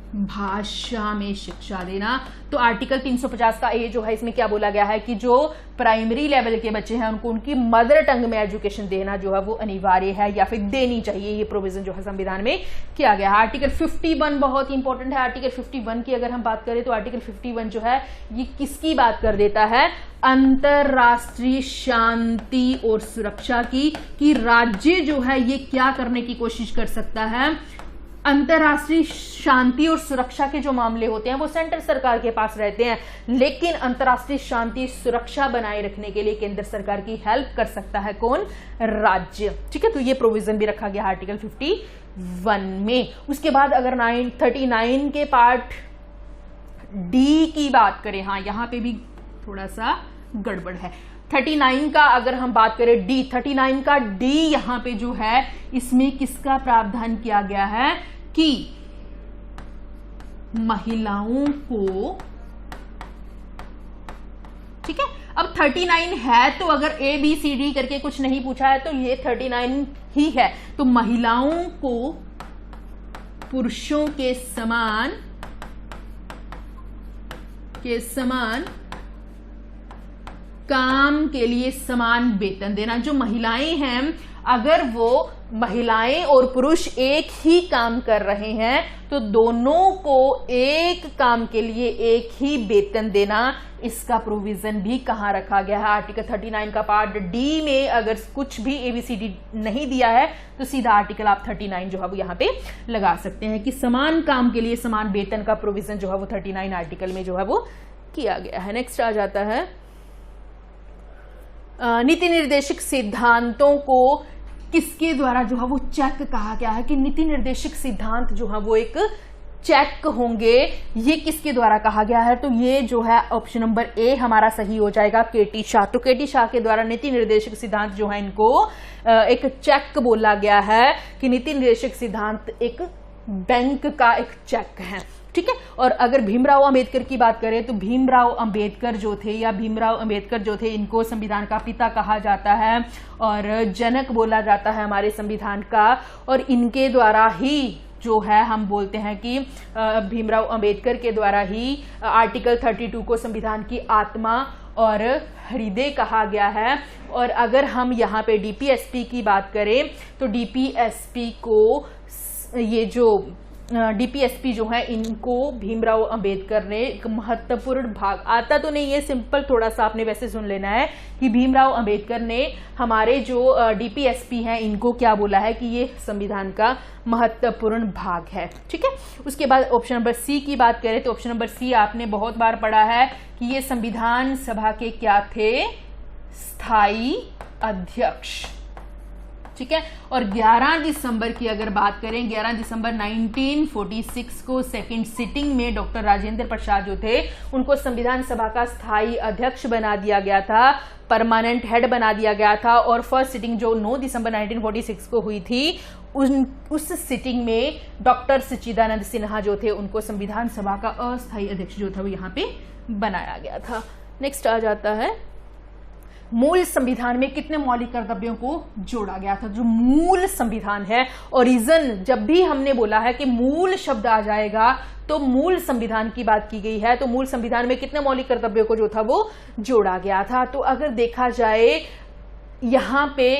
भाषा में शिक्षा देना। तो आर्टिकल 350 का ए जो है इसमें क्या बोला गया है कि जो प्राइमरी लेवल के बच्चे हैं उनको उनकी मदर टंग में एजुकेशन देना जो है वो अनिवार्य है, या फिर देनी चाहिए। ये प्रोविजन जो है संविधान में किया गया है। आर्टिकल 51 बहुत इंपॉर्टेंट है। आर्टिकल 51 की अगर हम बात करें तो आर्टिकल 51 जो है ये किसकी बात कर देता है, अंतरराष्ट्रीय शांति और सुरक्षा की, कि राज्य जो है ये क्या करने की कोशिश कर सकता है, अंतरराष्ट्रीय शांति और सुरक्षा के जो मामले होते हैं वो सेंट्रल सरकार के पास रहते हैं, लेकिन अंतरराष्ट्रीय शांति सुरक्षा बनाए रखने के लिए केंद्र सरकार की हेल्प कर सकता है कौन, राज्य। ठीक है, तो ये प्रोविजन भी रखा गया आर्टिकल 51 में। उसके बाद अगर 39 के पार्ट डी की बात करें, हाँ यहां पे भी थोड़ा सा गड़बड़ है। 39 का अगर हम बात करें डी, 39 का डी यहां पे जो है इसमें किसका प्रावधान किया गया है कि महिलाओं को, ठीक है, अब 39 है तो अगर ए बी सी डी करके कुछ नहीं पूछा है तो ये 39 ही है। तो महिलाओं को पुरुषों के समान काम के लिए समान वेतन देना। जो महिलाएं हैं, अगर वो महिलाएं और पुरुष एक ही काम कर रहे हैं तो दोनों को एक काम के लिए एक ही वेतन देना, इसका प्रोविजन भी कहां रखा गया है, आर्टिकल 39 का पार्ट डी में। अगर कुछ भी एबीसीडी नहीं दिया है तो सीधा आर्टिकल आप 39 जो है वो यहां पे लगा सकते हैं कि समान काम के लिए समान वेतन का प्रोविजन जो है वो 39 आर्टिकल में जो है वो किया गया है। नेक्स्ट आ जाता है नीति निर्देशक सिद्धांतों को किसके द्वारा जो है वो चेक कहा गया है कि नीति निर्देशक सिद्धांत जो है वो एक चेक होंगे, ये किसके द्वारा कहा गया है, तो ये जो है ऑप्शन नंबर ए हमारा सही हो जाएगा, केटी शाह। तो केटी शाह के द्वारा नीति निर्देशक सिद्धांत जो है इनको एक चेक बोला गया है कि नीति निर्देशक सिद्धांत एक बैंक का एक चेक है। ठीक है, और अगर भीमराव अंबेडकर की बात करें तो भीमराव अंबेडकर जो थे इनको संविधान का पिता कहा जाता है और जनक बोला जाता है हमारे संविधान का, और इनके द्वारा ही जो है हम बोलते हैं कि भीमराव अंबेडकर के द्वारा ही आर्टिकल 32 को संविधान की आत्मा और हृदय कहा गया है। और अगर हम यहाँ पे डीपीएसपी की बात करें तो डीपीएसपी को ये जो डीपीएसपी जो है इनको भीमराव अंबेडकर ने एक महत्वपूर्ण भाग, आता तो नहीं है, सिंपल थोड़ा सा आपने वैसे सुन लेना है कि भीमराव अंबेडकर ने हमारे जो डीपीएसपी हैं इनको क्या बोला है कि ये संविधान का महत्वपूर्ण भाग है। ठीक है, उसके बाद ऑप्शन नंबर सी की बात करें तो ऑप्शन नंबर सी आपने बहुत बार पढ़ा है कि ये संविधान सभा के क्या थे, स्थायी अध्यक्ष। ठीक है, और 11 दिसंबर की अगर बात करें, 11 दिसंबर 1946 को सेकंड सिटिंग में डॉक्टर राजेंद्र प्रसाद जो थे उनको संविधान सभा का स्थायी अध्यक्ष बना दिया गया था, परमानेंट हेड बना दिया गया था। और फर्स्ट सिटिंग जो 9 दिसंबर 1946 को हुई थी उस सिटिंग में डॉक्टर सच्चिदानंद सिन्हा जो थे उनको संविधान सभा का अस्थायी अध्यक्ष जो था वो यहाँ पे बनाया गया था। नेक्स्ट आ जाता है मूल संविधान में कितने मौलिक कर्तव्यों को जोड़ा गया था। जो मूल संविधान है, ओरिजिन, जब भी हमने बोला है कि मूल शब्द आ जाएगा तो मूल संविधान की बात की गई है, तो मूल संविधान में कितने मौलिक कर्तव्यों को जो था वो जोड़ा गया था। तो अगर देखा जाए यहाँ पे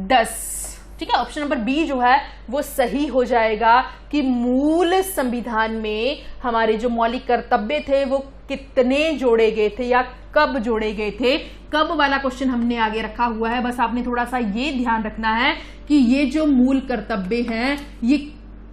10, ठीक है, ऑप्शन नंबर बी जो है वो सही हो जाएगा कि मूल संविधान में हमारे जो मौलिक कर्तव्य थे वो कितने जोड़े गए थे या कब जोड़े गए थे। कब वाला क्वेश्चन हमने आगे रखा हुआ है, बस आपने थोड़ा सा ये ध्यान रखना है कि ये जो मूल कर्तव्य हैं ये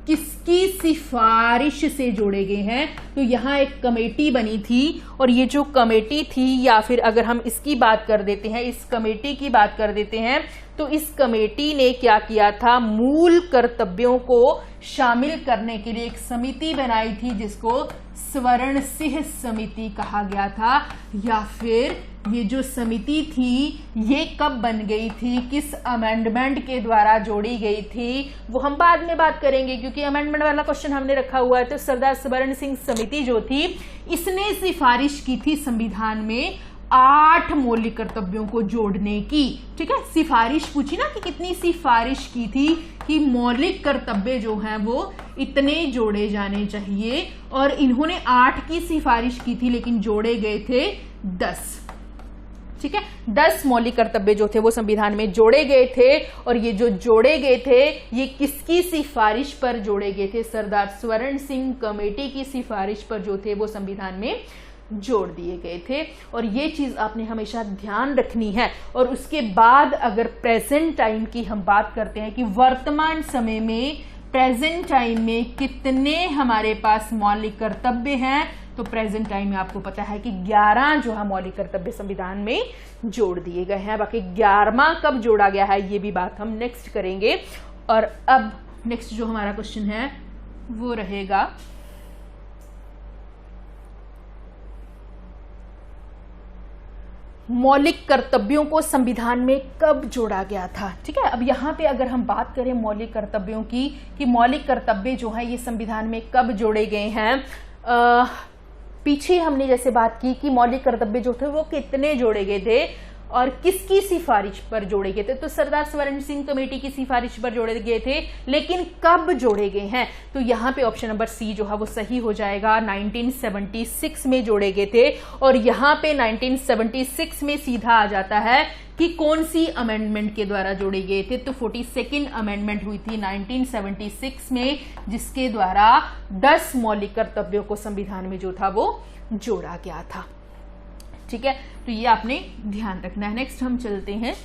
किसकी सिफारिश से जोड़े गए हैं। तो यहाँ एक कमेटी बनी थी और ये जो कमेटी थी, या फिर अगर हम इसकी बात कर देते हैं, इस कमेटी की बात कर देते हैं, तो इस कमेटी ने क्या किया था, मूल कर्तव्यों को शामिल करने के लिए एक समिति बनाई थी जिसको स्वर्ण सिंह समिति कहा गया था। या फिर ये जो समिति थी ये कब बन गई थी, किस अमेंडमेंट के द्वारा जोड़ी गई थी, वो हम बाद में बात करेंगे क्योंकि अमेंडमेंट वाला क्वेश्चन हमने रखा हुआ है। तो सरदार स्वर्ण सिंह समिति जो थी इसने सिफारिश की थी संविधान में 8 मौलिक कर्तव्यों को जोड़ने की। ठीक है, सिफारिश पूछी ना कि कितनी सिफारिश की थी कि मौलिक कर्तव्य जो हैं वो इतने जोड़े जाने चाहिए, और इन्होंने 8 की सिफारिश की थी लेकिन जोड़े गए थे 10। ठीक है, 10 मौलिक कर्तव्य जो थे वो संविधान में जोड़े गए थे। और ये जो जोड़े गए थे ये किसकी सिफारिश पर जोड़े गए थे, सरदार स्वर्ण सिंह कमेटी की सिफारिश पर जो थे वो संविधान में जोड़ दिए गए थे। और ये चीज आपने हमेशा ध्यान रखनी है। और उसके बाद अगर प्रेजेंट टाइम की हम बात करते हैं कि वर्तमान समय में प्रेजेंट टाइम में कितने हमारे पास मौलिक कर्तव्य हैं, तो प्रेजेंट टाइम में आपको पता है कि 11 जो है मौलिक कर्तव्य संविधान में जोड़ दिए गए हैं। बाकी 11वां कब जोड़ा गया है ये भी बात हम नेक्स्ट करेंगे। और अब नेक्स्ट जो हमारा क्वेश्चन है वो रहेगा मौलिक कर्तव्यों को संविधान में कब जोड़ा गया था। ठीक है, अब यहाँ पे अगर हम बात करें मौलिक कर्तव्यों की कि मौलिक कर्तव्य जो है ये संविधान में कब जोड़े गए हैं, पीछे हमने जैसे बात की कि मौलिक कर्तव्य जो थे वो कितने जोड़े गए थे और किसकी सिफारिश पर जोड़े गए थे, तो सरदार स्वर्ण सिंह कमेटी की सिफारिश पर जोड़े गए थे। लेकिन कब जोड़े गए हैं, तो यहाँ पे ऑप्शन नंबर सी जो है वो सही हो जाएगा, 1976 में जोड़े गए थे। और यहाँ पे 1976 में सीधा आ जाता है कि कौन सी अमेंडमेंट के द्वारा जोड़े गए थे, तो 42nd अमेंडमेंट हुई थी 1976 में, जिसके द्वारा 10 मौलिक कर्तव्यों को संविधान में जो था वो जोड़ा गया था। ठीक है, तो ये आपने ध्यान रखना है। नेक्स्ट हम चलते हैं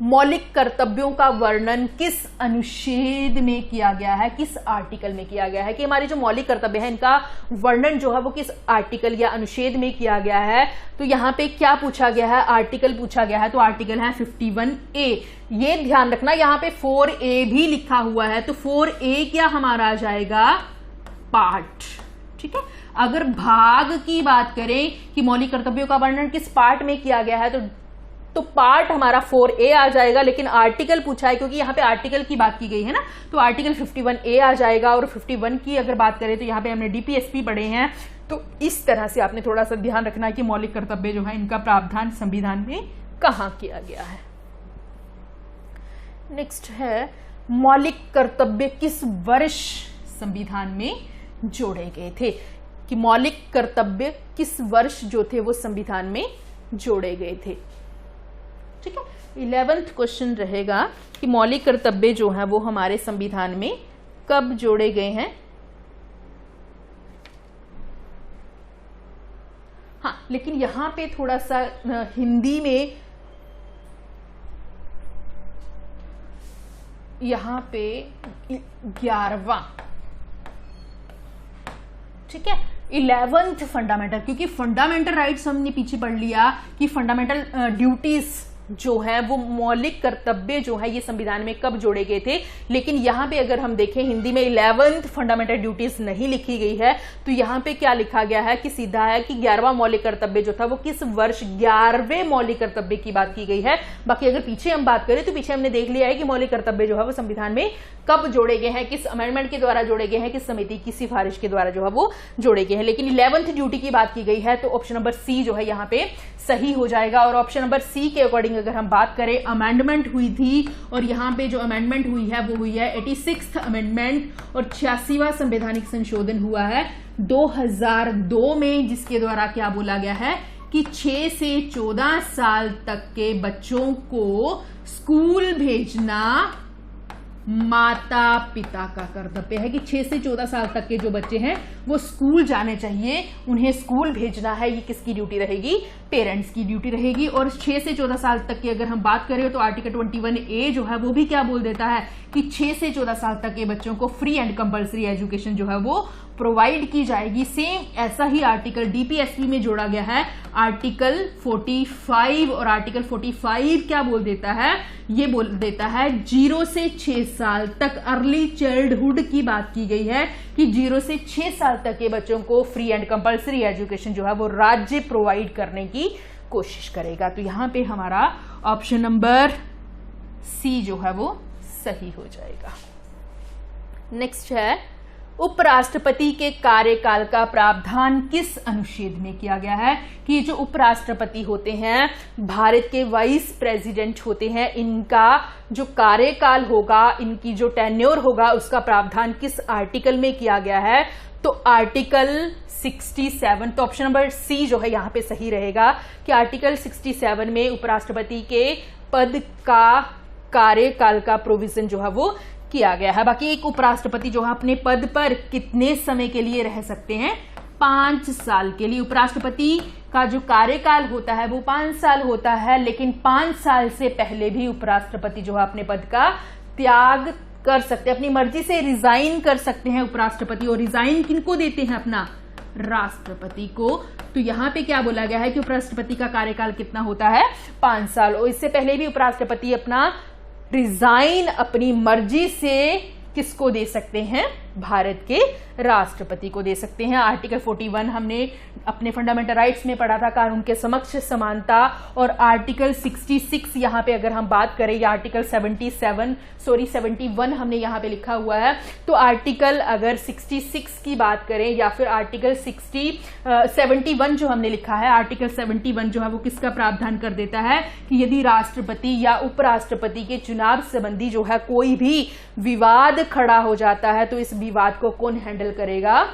मौलिक कर्तव्यों का वर्णन किस अनुच्छेद में किया गया है, किस आर्टिकल में किया गया है, कि हमारे जो मौलिक कर्तव्य है इनका वर्णन जो है वो किस आर्टिकल या अनुच्छेद में किया गया है। तो यहाँ पे क्या पूछा गया है, आर्टिकल पूछा गया है, तो आर्टिकल है 51A। ये ध्यान रखना यहाँ पे 4A भी लिखा हुआ है, तो 4A क्या हमारा आ जाएगा, पार्ट। ठीक है, अगर भाग की बात करें कि मौलिक कर्तव्यों का वर्णन किस पार्ट में किया गया है, तो पार्ट हमारा 4A आ जाएगा। लेकिन आर्टिकल पूछा है क्योंकि यहाँ पे आर्टिकल की बात की गई है ना, तो आर्टिकल 51A आ जाएगा। और 51 की अगर बात करें तो यहाँ पे हमने डीपीएसपी पढ़े हैं, तो इस तरह से आपने थोड़ा सा ध्यान रखना है कि मौलिक कर्तव्य जो है इनका प्रावधान संविधान में कहाँ किया गया है। नेक्स्ट है मौलिक कर्तव्य किस वर्ष संविधान में जोड़े गए थे, कि मौलिक कर्तव्य किस वर्ष जो थे वो संविधान में जोड़े गए थे। ठीक है, 11th क्वेश्चन रहेगा कि मौलिक कर्तव्य जो है वो हमारे संविधान में कब जोड़े गए हैं। हाँ, लेकिन यहां पे थोड़ा सा हिंदी में यहां पे 11वां, ठीक है, 11th फंडामेंटल, क्योंकि फंडामेंटल राइट्स हमने पीछे पढ़ लिया कि फंडामेंटल ड्यूटीज जो है वो मौलिक कर्तव्य जो है ये संविधान में कब जोड़े गए थे। लेकिन यहाँ पे अगर हम देखें हिंदी में 11th फंडामेंटल ड्यूटीज नहीं लिखी गई है, तो यहाँ पे क्या लिखा गया है कि सीधा है कि 11वां मौलिक कर्तव्य जो था वो किस वर्ष 11वें मौलिक कर्तव्य की बात की गई है। बाकी अगर पीछे हम बात करें तो पीछे हमने देख लिया है कि मौलिक कर्तव्य जो है वो संविधान में कब जोड़े गए हैं, किस अमेंडमेंट के द्वारा जोड़े गए हैं, किस समिति की सिफारिश के द्वारा जो है वो जोड़े गए हैं। लेकिन 11th ड्यूटी की बात की गई है तो ऑप्शन नंबर सी जो है यहाँ पे सही हो जाएगा। और ऑप्शन नंबर सी के अकॉर्डिंग अगर हम बात करें, अमेंडमेंट हुई थी और यहाँ पे जो अमेंडमेंट हुई है वो हुई है 86th अमेंडमेंट और 86वां संवैधानिक संशोधन हुआ है 2002 में, जिसके द्वारा क्या बोला गया है कि 6 से 14 साल तक के बच्चों को स्कूल भेजना माता पिता का कर्तव्य है, कि 6 से 14 साल तक के जो बच्चे हैं वो स्कूल जाने चाहिए, उन्हें स्कूल भेजना है। ये किसकी ड्यूटी रहेगी? पेरेंट्स की ड्यूटी रहेगी। और 6 से 14 साल तक की अगर हम बात करें तो आर्टिकल 21A जो है वो भी क्या बोल देता है कि 6 से 14 साल तक के बच्चों को फ्री एंड कंपलसरी एजुकेशन जो है वो प्रोवाइड की जाएगी। सेम ऐसा ही आर्टिकल डीपीएसपी में जोड़ा गया है, आर्टिकल 45, और आर्टिकल 45 क्या बोल देता है? ये बोल देता है 0 से 6 साल तक अर्ली चाइल्डहुड की बात की गई है कि 0 से 6 साल तक के बच्चों को फ्री एंड कंपलसरी एजुकेशन जो है वो राज्य प्रोवाइड करने की कोशिश करेगा। तो यहां पे हमारा ऑप्शन नंबर सी जो है वो सही हो जाएगा। नेक्स्ट है उपराष्ट्रपति के कार्यकाल का प्रावधान किस अनुच्छेद में किया गया है, कि जो उपराष्ट्रपति होते हैं भारत के वाइस प्रेसिडेंट होते हैं, इनका जो कार्यकाल होगा, इनकी जो टेन्योर होगा, उसका प्रावधान किस आर्टिकल में किया गया है? तो आर्टिकल 67। तो ऑप्शन नंबर सी जो है यहाँ पे सही रहेगा कि आर्टिकल 67 में उपराष्ट्रपति के पद का कार्यकाल का प्रोविजन जो है वो किया गया है। बाकी एक उपराष्ट्रपति जो है अपने पद पर कितने समय के लिए रह सकते हैं? 5 साल के लिए। उपराष्ट्रपति का जो कार्यकाल होता है वो 5 साल होता है, लेकिन 5 साल से पहले भी उपराष्ट्रपति जो है अपने पद का त्याग कर सकते हैं, अपनी मर्जी से रिजाइन कर सकते हैं उपराष्ट्रपति। और रिजाइन किनको देते हैं? अपना राष्ट्रपति को। तो यहाँ पे क्या बोला गया है कि उपराष्ट्रपति का कार्यकाल कितना होता है? 5 साल। और इससे पहले भी उपराष्ट्रपति अपना रिजाइन अपनी मर्जी से किसको दे सकते हैं? भारत के राष्ट्रपति को दे सकते हैं। आर्टिकल 41 हमने अपने फंडामेंटल राइट्स में पढ़ा था, कानून के समक्ष समानता। और आर्टिकल 66 यहाँ पे अगर हम बात करें, या आर्टिकल 71 हमने यहाँ पे लिखा हुआ है। तो आर्टिकल अगर 66 की बात करें या फिर आर्टिकल 71 जो हमने लिखा है, आर्टिकल 71 जो है वो किसका प्रावधान कर देता है कि यदि राष्ट्रपति या उपराष्ट्रपति के चुनाव संबंधी जो है कोई भी विवाद खड़ा हो जाता है तो इस विवाद को कौन हैंडल करेगा?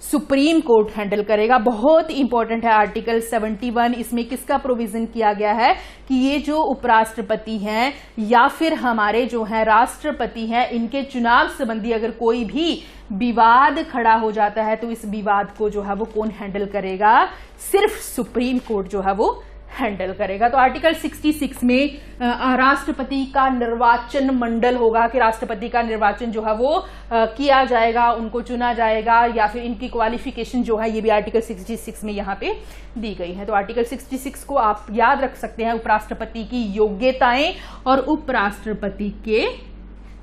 सुप्रीम कोर्ट हैंडल करेगा। बहुत इंपॉर्टेंट है आर्टिकल 71। इसमें किसका प्रोविजन किया गया है कि ये जो उपराष्ट्रपति हैं या फिर हमारे जो है राष्ट्रपति हैं, इनके चुनाव संबंधी अगर कोई भी विवाद खड़ा हो जाता है तो इस विवाद को जो है वो कौन हैंडल करेगा? सिर्फ सुप्रीम कोर्ट जो है वो हैंडल करेगा। तो आर्टिकल 66 में राष्ट्रपति का निर्वाचन मंडल होगा, कि राष्ट्रपति का निर्वाचन जो है वो किया जाएगा, उनको चुना जाएगा, या फिर इनकी क्वालिफिकेशन जो है ये भी आर्टिकल 66 में यहाँ पे दी गई है। तो आर्टिकल 66 को आप याद रख सकते हैं, उपराष्ट्रपति की योग्यताएं और उपराष्ट्रपति के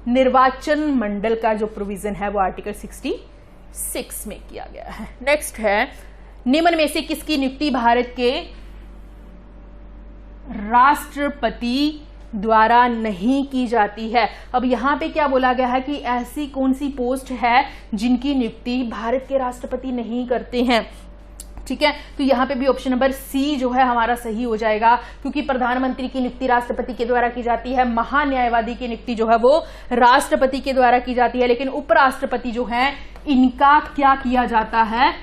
निर्वाचन मंडल का जो प्रोविजन है वो आर्टिकल 66 में किया गया है। नेक्स्ट है निम्न में से किसकी नियुक्ति भारत के राष्ट्रपति द्वारा नहीं की जाती है? अब यहां पे क्या बोला गया है कि ऐसी कौन सी पोस्ट है जिनकी नियुक्ति भारत के राष्ट्रपति नहीं करते हैं? ठीक है, तो यहाँ पे भी ऑप्शन नंबर सी जो है हमारा सही हो जाएगा, क्योंकि प्रधानमंत्री की नियुक्ति राष्ट्रपति के द्वारा की जाती है, महान्यायवादी की नियुक्ति जो है वो राष्ट्रपति के द्वारा की जाती है, लेकिन उपराष्ट्रपति जो है इनका क्या किया जाता है,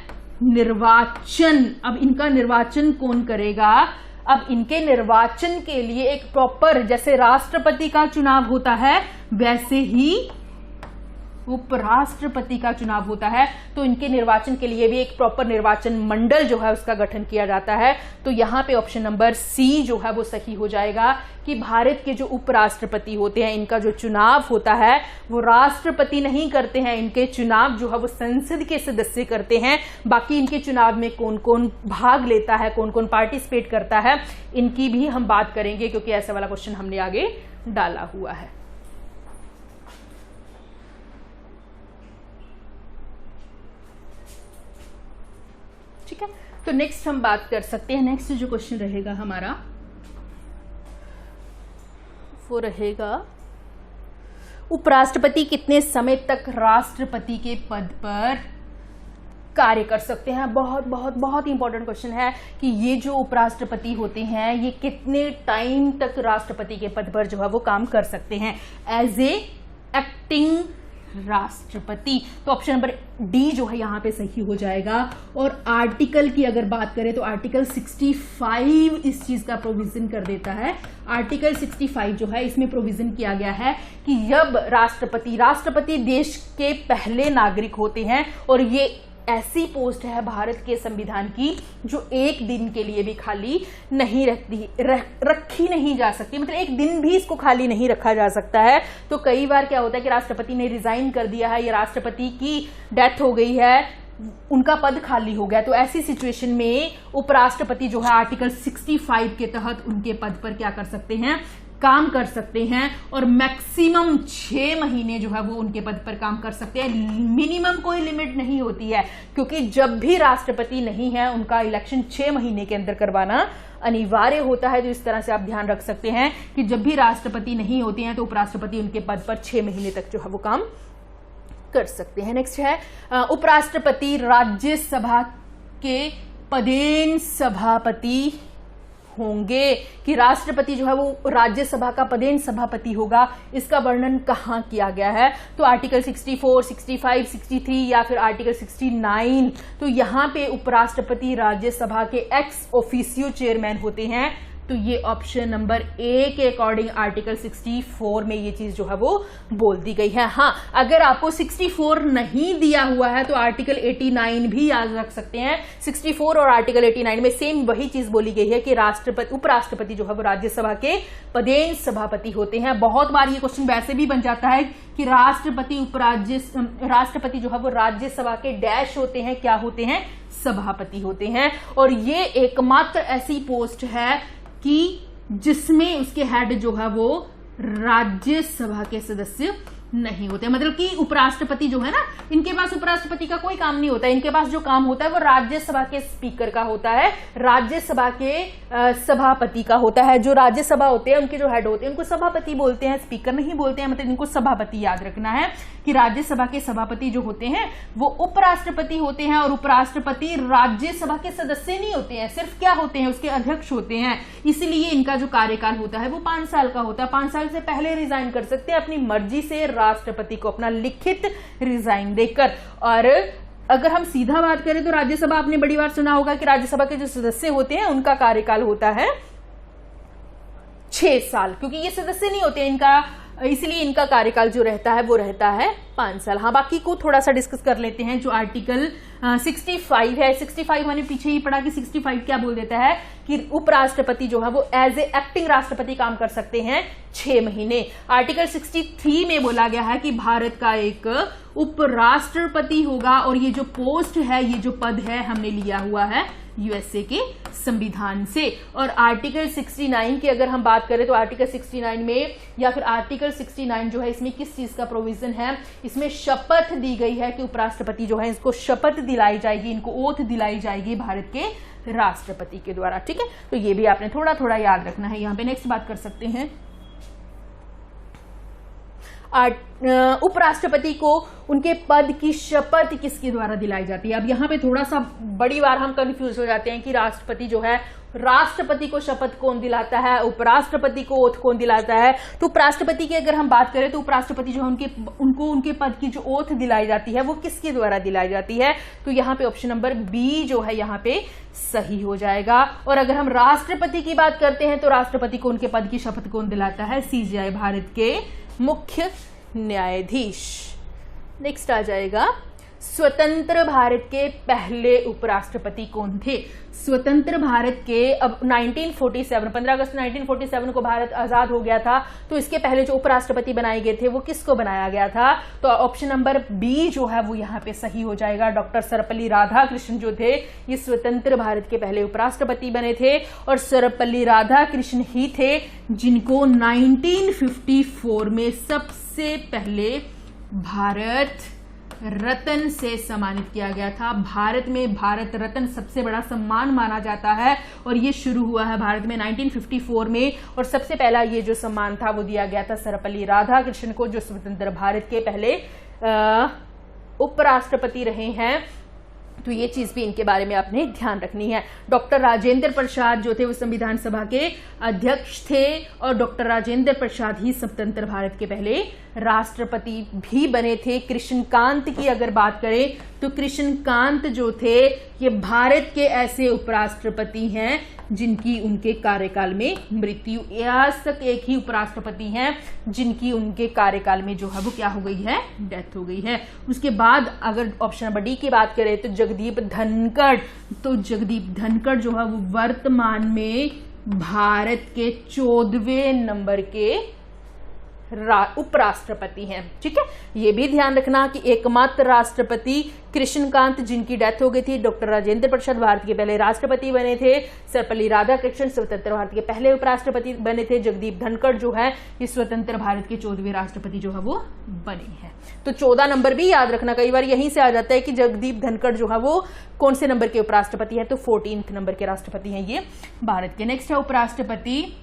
निर्वाचन। अब इनका निर्वाचन कौन करेगा, अब इनके निर्वाचन के लिए एक प्रॉपर, जैसे राष्ट्रपति का चुनाव होता है वैसे ही उपराष्ट्रपति का चुनाव होता है, तो इनके निर्वाचन के लिए भी एक प्रॉपर निर्वाचन मंडल जो है उसका गठन किया जाता है। तो यहाँ पे ऑप्शन नंबर सी जो है वो सही हो जाएगा कि भारत के जो उपराष्ट्रपति होते हैं इनका जो चुनाव होता है वो राष्ट्रपति नहीं करते हैं, इनके चुनाव जो है वो संसद के सदस्य करते हैं। बाकी इनके चुनाव में कौन कौन भाग लेता है, कौन कौन पार्टिसिपेट करता है, इनकी भी हम बात करेंगे, क्योंकि ऐसा वाला क्वेश्चन हमने आगे डाला हुआ है। ठीक है, तो नेक्स्ट हम बात कर सकते हैं, नेक्स्ट जो क्वेश्चन रहेगा हमारा वो रहेगा उपराष्ट्रपति कितने समय तक राष्ट्रपति के पद पर कार्य कर सकते हैं। बहुत बहुत बहुत इंपॉर्टेंट क्वेश्चन है कि ये जो उपराष्ट्रपति होते हैं ये कितने टाइम तक राष्ट्रपति के पद पर जो है वो काम कर सकते हैं एज ए एक्टिंग राष्ट्रपति। तो ऑप्शन नंबर डी जो है यहाँ पे सही हो जाएगा। और आर्टिकल की अगर बात करें तो आर्टिकल 65 इस चीज का प्रोविजन कर देता है। आर्टिकल 65 जो है इसमें प्रोविजन किया गया है कि जब राष्ट्रपति देश के पहले नागरिक होते हैं और ये ऐसी पोस्ट है भारत के संविधान की जो एक दिन के लिए भी खाली नहीं रखी नहीं जा सकती, मतलब एक दिन भी इसको खाली नहीं रखा जा सकता है। तो कई बार क्या होता है कि राष्ट्रपति ने रिजाइन कर दिया है या राष्ट्रपति की डेथ हो गई है, उनका पद खाली हो गया, तो ऐसी सिचुएशन में उपराष्ट्रपति जो है आर्टिकल 65 के तहत उनके पद पर क्या कर सकते हैं, काम कर सकते हैं। और मैक्सिमम 6 महीने जो है वो उनके पद पर काम कर सकते हैं। मिनिमम कोई लिमिट नहीं होती है, क्योंकि जब भी राष्ट्रपति नहीं है उनका इलेक्शन 6 महीने के अंदर करवाना अनिवार्य होता है। तो इस तरह से आप ध्यान रख सकते हैं कि जब भी राष्ट्रपति नहीं होते हैं तो उपराष्ट्रपति उनके पद पर 6 महीने तक जो है वो काम कर सकते हैं। नेक्स्ट है उपराष्ट्रपति राज्यसभा के पदेन सभापति होंगे, कि राष्ट्रपति जो है वो राज्यसभा का पदेन सभापति होगा, इसका वर्णन कहाँ किया गया है। तो आर्टिकल 64, 65, 63 या फिर आर्टिकल 69। तो यहाँ पे उपराष्ट्रपति राज्यसभा के एक्स ऑफिशियो चेयरमैन होते हैं। तो ये ऑप्शन नंबर ए के अकॉर्डिंग आर्टिकल 64 में ये चीज जो है वो बोल दी गई है। हाँ, अगर आपको 64 नहीं दिया हुआ है तो आर्टिकल 89 भी याद रख सकते हैं। 64 और आर्टिकल 89 में सेम वही चीज बोली गई है कि उपराष्ट्रपति जो है वो राज्यसभा के पदेन सभापति होते हैं। बहुत बार ये क्वेश्चन वैसे भी बन जाता है कि राष्ट्रपति जो है वो राज्यसभा के डैश होते हैं, क्या होते हैं, सभापति होते हैं। और ये एकमात्र ऐसी पोस्ट है कि जिसमें उसके हेड जो है वो राज्यसभा के सदस्य नहीं होते, मतलब कि उपराष्ट्रपति जो है ना, इनके पास उपराष्ट्रपति का कोई काम नहीं होता है। इनके पास जो काम होता है वो राज्यसभा के स्पीकर का होता है, राज्यसभा के सभापति का होता है। जो राज्यसभा होते हैं उनके जो हेड होते हैं उनको सभापति बोलते हैं, स्पीकर नहीं बोलते हैं, मतलब इनको सभापति याद रखना है कि राज्यसभा के सभापति जो होते हैं वो उपराष्ट्रपति होते हैं। और उपराष्ट्रपति राज्यसभा के सदस्य नहीं होते हैं, सिर्फ क्या होते हैं, उसके अध्यक्ष होते हैं। इसलिए इनका जो कार्यकाल होता है वो 5 साल का होता है। 5 साल से पहले रिजाइन कर सकते हैं अपनी मर्जी से राष्ट्रपति को अपना लिखित रिजाइन देकर। और अगर हम सीधा बात करें तो राज्यसभा, आपने बड़ी बार सुना होगा कि राज्यसभा के जो सदस्य होते हैं उनका कार्यकाल होता है 6 साल, क्योंकि ये सदस्य नहीं होते इनका, इसलिए इनका कार्यकाल जो रहता है वो रहता है 5 साल। हाँ, बाकी को थोड़ा सा डिस्कस कर लेते हैं। जो आर्टिकल 65 है, 65 मैंने पीछे ही पढ़ा कि 65 क्या बोल देता है कि उपराष्ट्रपति जो है वो एज ए एक्टिंग राष्ट्रपति काम कर सकते हैं 6 महीने। आर्टिकल 63 में बोला गया है कि भारत का एक उपराष्ट्रपति होगा, और ये जो पोस्ट है, ये जो पद है, हमने लिया हुआ है यूएसए के संविधान से। और आर्टिकल 69 की अगर हम बात करें तो आर्टिकल 69 में या फिर आर्टिकल 69 जो है इसमें किस चीज का प्रोविजन है, इसमें शपथ दी गई है कि उपराष्ट्रपति जो है इसको शपथ दिलाई जाएगी, इनको ओथ दिलाई जाएगी भारत के राष्ट्रपति के द्वारा। ठीक है, तो ये भी आपने थोड़ा थोड़ा याद रखना है। यहाँ पे नेक्स्ट बात कर सकते हैं उपराष्ट्रपति को उनके पद की शपथ किसके द्वारा दिलाई जाती है। अब यहाँ पे थोड़ा सा बड़ी बार हम कंफ्यूज हो जाते हैं कि राष्ट्रपति जो है, राष्ट्रपति को शपथ कौन दिलाता है, उपराष्ट्रपति को ओथ कौन दिलाता है। तो उपराष्ट्रपति की अगर हम बात करें तो उपराष्ट्रपति जो है उनको उनके पद की जो ओथ दिलाई जाती है वो किसके द्वारा दिलाई जाती है। तो यहाँ पे ऑप्शन नंबर बी जो है यहाँ पे सही हो जाएगा। और अगर हम राष्ट्रपति की बात करते हैं तो राष्ट्रपति को उनके पद की शपथ कौन दिलाता है, सीजेआई भारत के मुख्य न्यायाधीश। नेक्स्ट आ जाएगा, स्वतंत्र भारत के पहले उपराष्ट्रपति कौन थे। स्वतंत्र भारत के, अब 1947 15 अगस्त 1947 को भारत आजाद हो गया था, तो इसके पहले जो उपराष्ट्रपति बनाए गए थे वो किसको बनाया गया था। तो ऑप्शन नंबर बी जो है वो यहाँ पे सही हो जाएगा। डॉक्टर सर्वपल्ली राधाकृष्णन जो थे ये स्वतंत्र भारत के पहले उपराष्ट्रपति बने थे। और सर्वपल्ली राधाकृष्णन ही थे जिनको 1954 में सबसे पहले भारत रत्न से सम्मानित किया गया था। भारत में भारत रत्न सबसे बड़ा सम्मान माना जाता है और ये शुरू हुआ है भारत में 1954 में। और सबसे पहला ये जो सम्मान था वो दिया गया था सर्वपल्ली राधाकृष्णन को, जो स्वतंत्र भारत के पहले उपराष्ट्रपति रहे हैं। तो ये चीज भी इनके बारे में आपने ध्यान रखनी है। डॉक्टर राजेंद्र प्रसाद जो थे वो संविधान सभा के अध्यक्ष थे और डॉक्टर राजेंद्र प्रसाद ही स्वतंत्र भारत के पहले राष्ट्रपति भी बने थे। कृष्णकांत की अगर बात करें तो कृष्णकांत जो थे ये भारत के ऐसे उपराष्ट्रपति हैं जिनकी उनके कार्यकाल में मृत्यु, आज तक एक ही उपराष्ट्रपति हैं जिनकी उनके कार्यकाल में जो है वो क्या हो गई है, डेथ हो गई है। उसके बाद अगर ऑप्शन नंबर डी की बात करें तो जगदीप धनखड़, तो जगदीप धनखड़ जो है वो वर्तमान में भारत के 14वें नंबर के उपराष्ट्रपति हैं। ठीक है, ये भी ध्यान रखना कि एकमात्र राष्ट्रपति कृष्णकांत जिनकी डेथ हो गई थी, डॉक्टर राजेंद्र प्रसाद भारत के पहले राष्ट्रपति बने थे, सर्वपल्ली राधाकृष्णन स्वतंत्र भारत के पहले उपराष्ट्रपति बने थे, जगदीप धनखड़ जो है ये स्वतंत्र भारत के 14वें राष्ट्रपति जो है वो बने हैं। तो 14 नंबर भी याद रखना, कई बार यहीं से आ जाता है कि जगदीप धनखड़ जो है वो कौन से नंबर के उपराष्ट्रपति है, तो 14 नंबर के राष्ट्रपति हैं ये भारत के। नेक्स्ट है उपराष्ट्रपति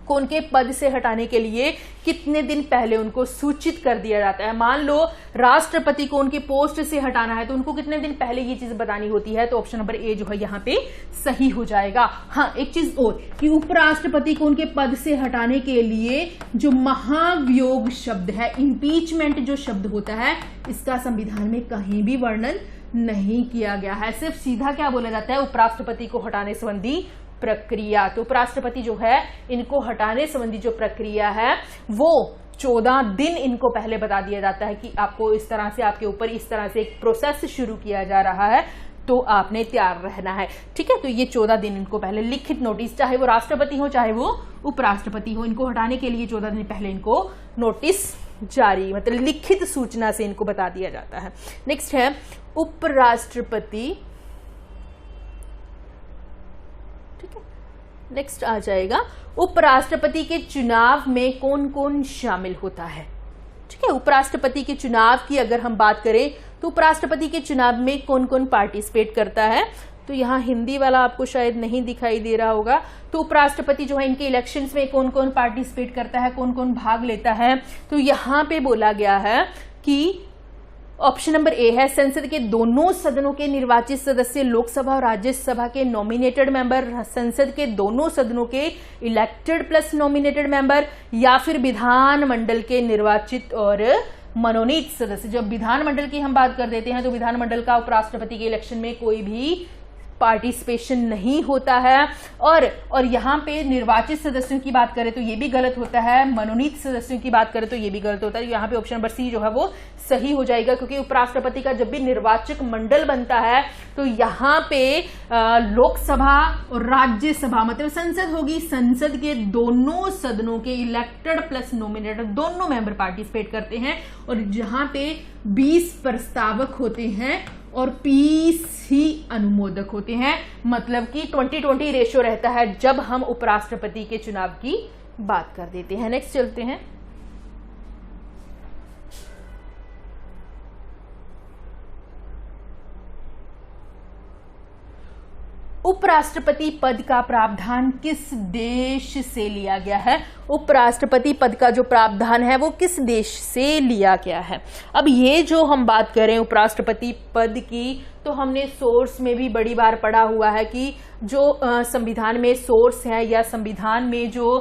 को उनके पद से हटाने के लिए कितने दिन पहले उनको सूचित कर दिया जाता है। मान लो राष्ट्रपति को उनके पोस्ट से हटाना है तो उनको कितने दिन पहले ये चीज बतानी होती है, तो ऑप्शन नंबर ए जो है यहाँ पे सही हो जाएगा। हाँ, एक चीज और कि उपराष्ट्रपति को उनके पद से हटाने के लिए जो महाभियोग शब्द है, इम्पीचमेंट जो शब्द होता है, इसका संविधान में कहीं भी वर्णन नहीं किया गया है। सिर्फ सीधा क्या बोला जाता है, उपराष्ट्रपति को हटाने संबंधी प्रक्रिया। तो उपराष्ट्रपति जो है इनको हटाने संबंधी जो प्रक्रिया है वो 14 दिन इनको पहले बता दिया जाता है कि आपको इस तरह से, आपके ऊपर इस तरह से एक प्रोसेस शुरू किया जा रहा है, तो आपने तैयार रहना है। ठीक है, तो ये 14 दिन इनको पहले लिखित नोटिस, चाहे वो राष्ट्रपति हो चाहे वो उपराष्ट्रपति हो, इनको हटाने के लिए 14 दिन पहले इनको नोटिस जारी, मतलब लिखित सूचना से इनको बता दिया जाता है। नेक्स्ट है उपराष्ट्रपति। नेक्स्ट आ जाएगा उपराष्ट्रपति के चुनाव में कौन कौन शामिल होता है। ठीक है, उपराष्ट्रपति के चुनाव की अगर हम बात करें तो उपराष्ट्रपति के चुनाव में कौन कौन पार्टिसिपेट करता है, तो यहाँ हिंदी वाला आपको शायद नहीं दिखाई दे रहा होगा। तो उपराष्ट्रपति जो है इनके इलेक्शंस में कौन कौन पार्टिसिपेट करता है, कौन कौन भाग लेता है, तो यहाँ पे बोला गया है कि ऑप्शन नंबर ए है, संसद के दोनों सदनों के निर्वाचित सदस्य, लोकसभा और राज्यसभा के नॉमिनेटेड मेंबर, संसद के दोनों सदनों के इलेक्टेड प्लस नॉमिनेटेड मेंबर, या फिर विधानमंडल के निर्वाचित और मनोनीत सदस्य। जब विधानमंडल की हम बात कर देते हैं तो विधानमंडल का उपराष्ट्रपति के इलेक्शन में कोई भी पार्टिसिपेशन नहीं होता है। और यहाँ पे निर्वाचित सदस्यों की बात करें तो ये भी गलत होता है, मनोनीत सदस्यों की बात करें तो ये भी गलत होता है। यहाँ पे ऑप्शन नंबर सी जो है वो सही हो जाएगा, क्योंकि उपराष्ट्रपति का जब भी निर्वाचक मंडल बनता है तो यहाँ पे लोकसभा और राज्यसभा, मतलब संसद होगी, संसद के दोनों सदनों के इलेक्टेड प्लस नॉमिनेटेड दोनों मेंबर पार्टिसिपेट करते हैं। और जहां पे 20 प्रस्तावक होते हैं और 20 ही अनुमोदक होते हैं, मतलब कि 20-20 रेशियो रहता है जब हम उपराष्ट्रपति के चुनाव की बात कर देते हैं। नेक्स्ट चलते हैं। उपराष्ट्रपति पद का प्रावधान किस देश से लिया गया है। उपराष्ट्रपति पद का जो प्रावधान है वो किस देश से लिया गया है। अब ये जो हम बात करें उपराष्ट्रपति पद की, तो हमने सोर्स में भी बड़ी बार पढ़ा हुआ है कि जो संविधान में सोर्स है या संविधान में जो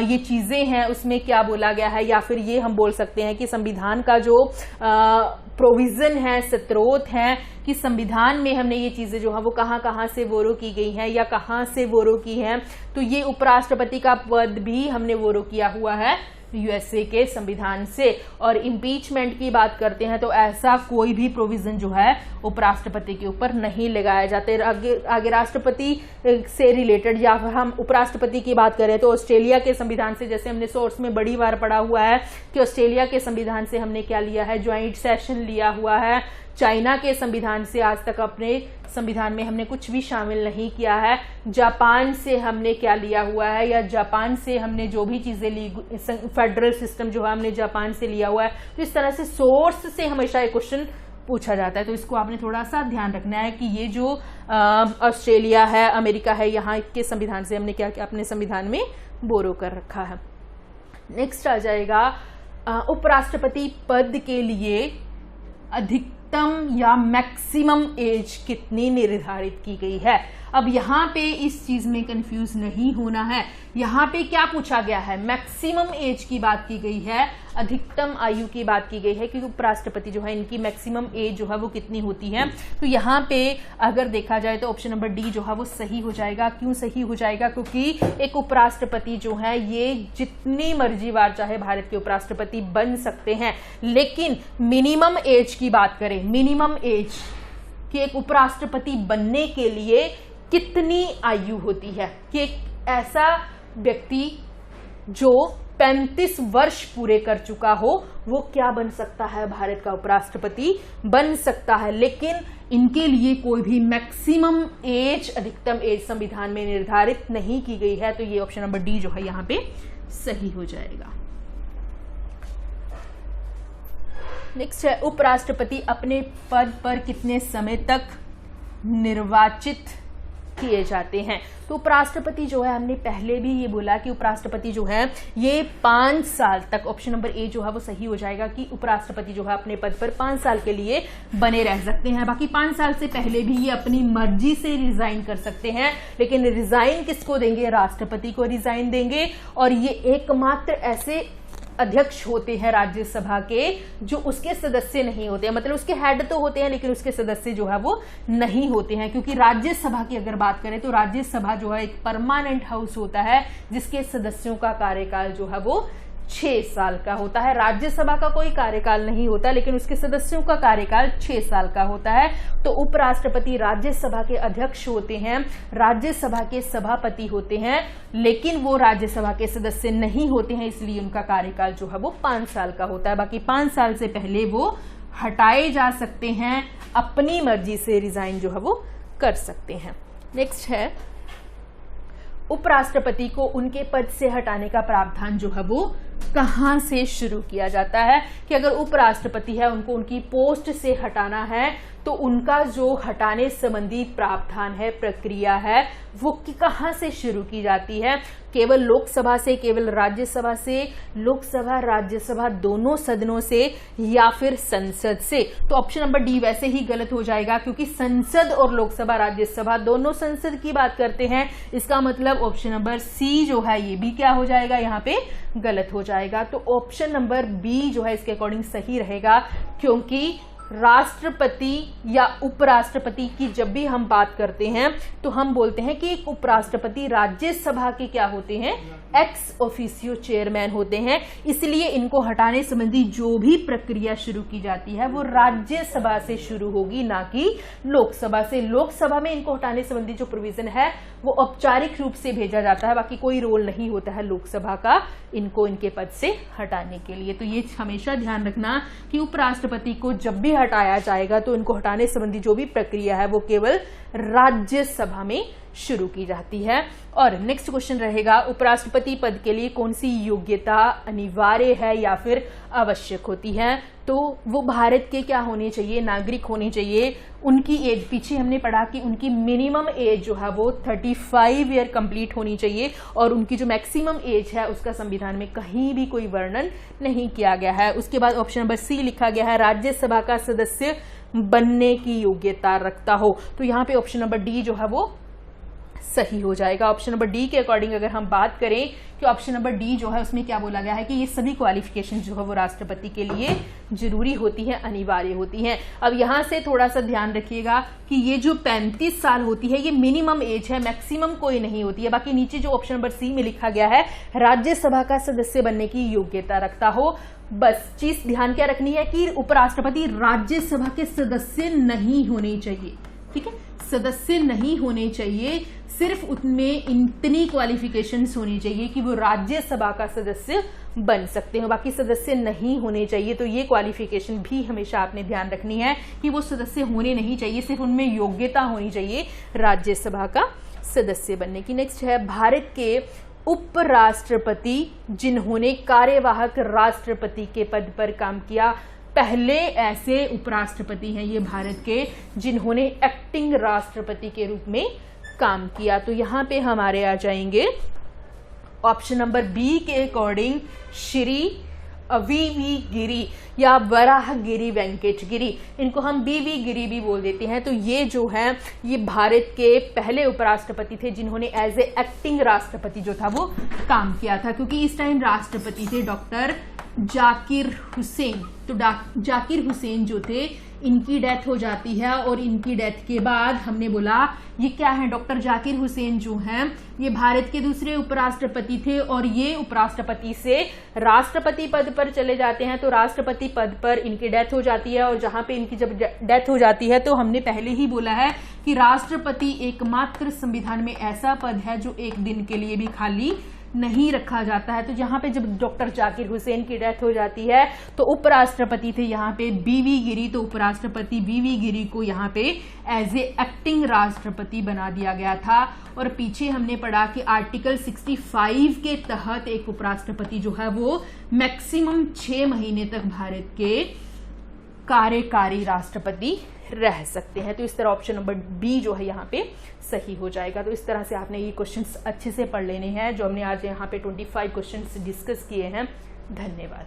ये चीजें हैं उसमें क्या बोला गया है, या फिर ये हम बोल सकते हैं कि संविधान का जो प्रोविजन है, स्रोत है कि संविधान में हमने ये चीजें जो है वो कहाँ से बोरो की गई हैं या कहाँ से बोरो की हैं। तो ये उपराष्ट्रपति का पद भी हमने बोरो किया हुआ है यूएसए के संविधान से। और इम्पीचमेंट की बात करते हैं तो ऐसा कोई भी प्रोविजन जो है उपराष्ट्रपति के ऊपर नहीं लगाया जाते। आगे राष्ट्रपति से रिलेटेड या फिर हम उपराष्ट्रपति की बात करें तो ऑस्ट्रेलिया के संविधान से, जैसे हमने सोर्स में बड़ी बार पढ़ा हुआ है कि ऑस्ट्रेलिया के संविधान से हमने क्या लिया है, ज्वाइंट सेशन लिया हुआ है। चाइना के संविधान से आज तक अपने संविधान में हमने कुछ भी शामिल नहीं किया है। जापान से हमने क्या लिया हुआ है, या जापान से हमने जो भी चीजें ली, फेडरल सिस्टम जो है हमने जापान से लिया हुआ है। तो इस तरह से सोर्स से हमेशा एक क्वेश्चन पूछा जाता है, तो इसको आपने थोड़ा सा ध्यान रखना है कि ये जो ऑस्ट्रेलिया है, अमेरिका है, यहाँ के संविधान से हमने क्या क्या अपने संविधान में बोरो कर रखा है। नेक्स्ट आ जाएगा उपराष्ट्रपति पद के लिए अधिकतम या मैक्सिमम एज कितनी निर्धारित की गई है। अब यहाँ पे इस चीज में कंफ्यूज नहीं होना है। यहाँ पे क्या पूछा गया है, मैक्सिमम एज की बात की गई है, अधिकतम आयु की बात की गई है कि उपराष्ट्रपति जो है इनकी मैक्सिमम एज जो है वो कितनी होती है। तो यहाँ पे अगर देखा जाए तो ऑप्शन नंबर डी जो है वो सही हो जाएगा। क्यों सही हो जाएगा, क्योंकि एक उपराष्ट्रपति जो है ये जितनी मर्जी बार चाहे भारत के उपराष्ट्रपति बन सकते हैं, लेकिन मिनिमम एज की बात करें, मिनिमम एज कि एक उपराष्ट्रपति बनने के लिए कितनी आयु होती है, कि एक ऐसा व्यक्ति जो 35 वर्ष पूरे कर चुका हो वो क्या बन सकता है, भारत का उपराष्ट्रपति बन सकता है। लेकिन इनके लिए कोई भी मैक्सिमम एज, अधिकतम एज संविधान में निर्धारित नहीं की गई है। तो ये ऑप्शन नंबर डी जो है यहाँ पे सही हो जाएगा। नेक्स्ट है उपराष्ट्रपति अपने पद पर कितने समय तक निर्वाचित किए जाते हैं। तो उपराष्ट्रपति जो है, हमने पहले भी ये बोला कि उपराष्ट्रपति जो है ये 5 साल तक, ऑप्शन नंबर ए जो है वो सही हो जाएगा कि उपराष्ट्रपति जो है अपने पद पर 5 साल के लिए बने रह सकते हैं। बाकी 5 साल से पहले भी ये अपनी मर्जी से रिजाइन कर सकते हैं, लेकिन रिजाइन किसको देंगे, राष्ट्रपति को रिजाइन देंगे। और ये एकमात्र ऐसे अध्यक्ष होते हैं राज्यसभा के जो उसके सदस्य नहीं होते हैं, मतलब उसके हेड तो होते हैं लेकिन उसके सदस्य जो है वो नहीं होते हैं। क्योंकि राज्यसभा की अगर बात करें तो राज्यसभा जो है एक परमानेंट हाउस होता है जिसके सदस्यों का कार्यकाल जो है वो 6 साल का होता है। राज्यसभा का कोई कार्यकाल नहीं होता लेकिन उसके सदस्यों का कार्यकाल 6 साल का होता है। तो उपराष्ट्रपति राज्यसभा के अध्यक्ष होते हैं, राज्यसभा के सभापति होते हैं, लेकिन वो राज्यसभा के सदस्य नहीं होते हैं, इसलिए उनका कार्यकाल जो है वो 5 साल का होता है। बाकी 5 साल से पहले वो हटाए जा सकते हैं, अपनी मर्जी से रिजाइन जो है वो कर सकते हैं। नेक्स्ट है उपराष्ट्रपति को उनके पद से हटाने का प्रावधान जो है वो कहां से शुरू किया जाता है। कि अगर उपराष्ट्रपति है उनको उनकी पोस्ट से हटाना है तो उनका जो हटाने संबंधी प्रावधान है, प्रक्रिया है, वो कहां से शुरू की जाती है। केवल लोकसभा से, केवल राज्यसभा से, लोकसभा राज्यसभा दोनों सदनों से, या फिर संसद से। तो ऑप्शन नंबर डी वैसे ही गलत हो जाएगा क्योंकि संसद और लोकसभा राज्यसभा दोनों संसद की बात करते हैं। इसका मतलब ऑप्शन नंबर सी जो है ये भी क्या हो जाएगा, यहाँ पे गलत हो जाएगा। तो ऑप्शन नंबर बी जो है इसके अकॉर्डिंग सही रहेगा, क्योंकि राष्ट्रपति या उपराष्ट्रपति की जब भी हम बात करते हैं तो हम बोलते हैं कि एक उपराष्ट्रपति राज्यसभा के क्या होते हैं, एक्स ऑफिशियो चेयरमैन होते हैं। इसलिए इनको हटाने संबंधी जो भी प्रक्रिया शुरू की जाती है वो राज्यसभा से शुरू होगी, ना कि लोकसभा से। लोकसभा में इनको हटाने संबंधी जो प्रोविजन है वो औपचारिक रूप से भेजा जाता है, बाकी कोई रोल नहीं होता है लोकसभा का इनको इनके पद से हटाने के लिए। तो ये हमेशा ध्यान रखना कि उपराष्ट्रपति को जब भी हटाया जाएगा तो इनको हटाने संबंधी जो भी प्रक्रिया है वो केवल राज्यसभा में शुरू की जाती है। और नेक्स्ट क्वेश्चन रहेगा, उपराष्ट्रपति पद के लिए कौन सी योग्यता अनिवार्य है या फिर आवश्यक होती है? तो वो भारत के क्या होने चाहिए, नागरिक होने चाहिए। उनकी एज, पीछे हमने पढ़ा कि उनकी मिनिमम एज जो है वो 35 ईयर कंप्लीट होनी चाहिए, और उनकी जो मैक्सिमम एज है उसका संविधान में कहीं भी कोई वर्णन नहीं किया गया है। उसके बाद ऑप्शन नंबर सी लिखा गया है, राज्यसभा का सदस्य बनने की योग्यता रखता हो। तो यहाँ पे ऑप्शन नंबर डी जो है वो सही हो जाएगा। ऑप्शन नंबर डी के अकॉर्डिंग अगर हम बात करें कि ऑप्शन नंबर डी जो है उसमें क्या बोला गया है कि ये सभी क्वालिफिकेशन जो है वो राष्ट्रपति के लिए जरूरी होती है, अनिवार्य होती हैं। अब यहाँ से थोड़ा सा ध्यान रखिएगा कि ये जो 35 साल होती है ये मिनिमम एज है, मैक्सिमम कोई नहीं होती है। बाकी नीचे जो ऑप्शन नंबर सी में लिखा गया है, राज्यसभा का सदस्य बनने की योग्यता रखता हो, बस चीज ध्यान क्या रखनी है कि उपराष्ट्रपति राज्यसभा के सदस्य नहीं होने चाहिए, ठीक है, सदस्य नहीं होने चाहिए, सिर्फ उनमें इतनी क्वालिफिकेशंस होनी चाहिए कि वो राज्यसभा का सदस्य बन सकते हो, बाकी सदस्य नहीं होने चाहिए। तो ये क्वालिफिकेशन भी हमेशा आपने ध्यान रखनी है कि वो सदस्य होने नहीं चाहिए, सिर्फ उनमें योग्यता होनी चाहिए राज्यसभा का सदस्य बनने की। नेक्स्ट है, भारत के उपराष्ट्रपति जिन्होंने कार्यवाहक राष्ट्रपति के पद पर काम किया, पहले ऐसे उपराष्ट्रपति हैं ये भारत के जिन्होंने एक्टिंग राष्ट्रपति के रूप में काम किया। तो यहाँ पे हमारे आ जाएंगे ऑप्शन नंबर बी के अकॉर्डिंग श्री वी गिरी या वराहगिरी वेंकट गिरी, इनको हम बी गिरी भी बोल देते हैं। तो ये जो है ये भारत के पहले उपराष्ट्रपति थे जिन्होंने एज ए एक्टिंग राष्ट्रपति जो था वो काम किया था, क्योंकि इस टाइम राष्ट्रपति थे डॉक्टर जाकिर हुसैन। तो जाकिर हुसैन जो थे इनकी डेथ हो जाती है, और इनकी डेथ के बाद हमने बोला ये क्या है, डॉक्टर जाकिर हुसैन जो हैं ये भारत के दूसरे उपराष्ट्रपति थे, और ये उपराष्ट्रपति से राष्ट्रपति पद पर चले जाते हैं। तो राष्ट्रपति पद पर इनकी डेथ हो जाती है, और जहां पे इनकी जब डेथ हो जाती है तो हमने पहले ही बोला है कि राष्ट्रपति एकमात्र संविधान में ऐसा पद है जो एक दिन के लिए भी खाली नहीं रखा जाता है। तो यहाँ पे जब डॉक्टर जाकिर हुसैन की डेथ हो जाती है तो उपराष्ट्रपति थे यहाँ पे बी गिरी, तो उपराष्ट्रपति बी गिरी को यहाँ पे एज ए एक्टिंग राष्ट्रपति बना दिया गया था। और पीछे हमने पढ़ा कि आर्टिकल 65 के तहत एक उपराष्ट्रपति जो है वो मैक्सिमम 6 महीने तक भारत के कार्यकारी राष्ट्रपति रह सकते हैं। तो इस तरह ऑप्शन नंबर बी जो है यहाँ पे सही हो जाएगा। तो इस तरह से आपने ये क्वेश्चंस अच्छे से पढ़ लेने हैं जो हमने आज यहाँ पे 25 क्वेश्चंस डिस्कस किए हैं। धन्यवाद।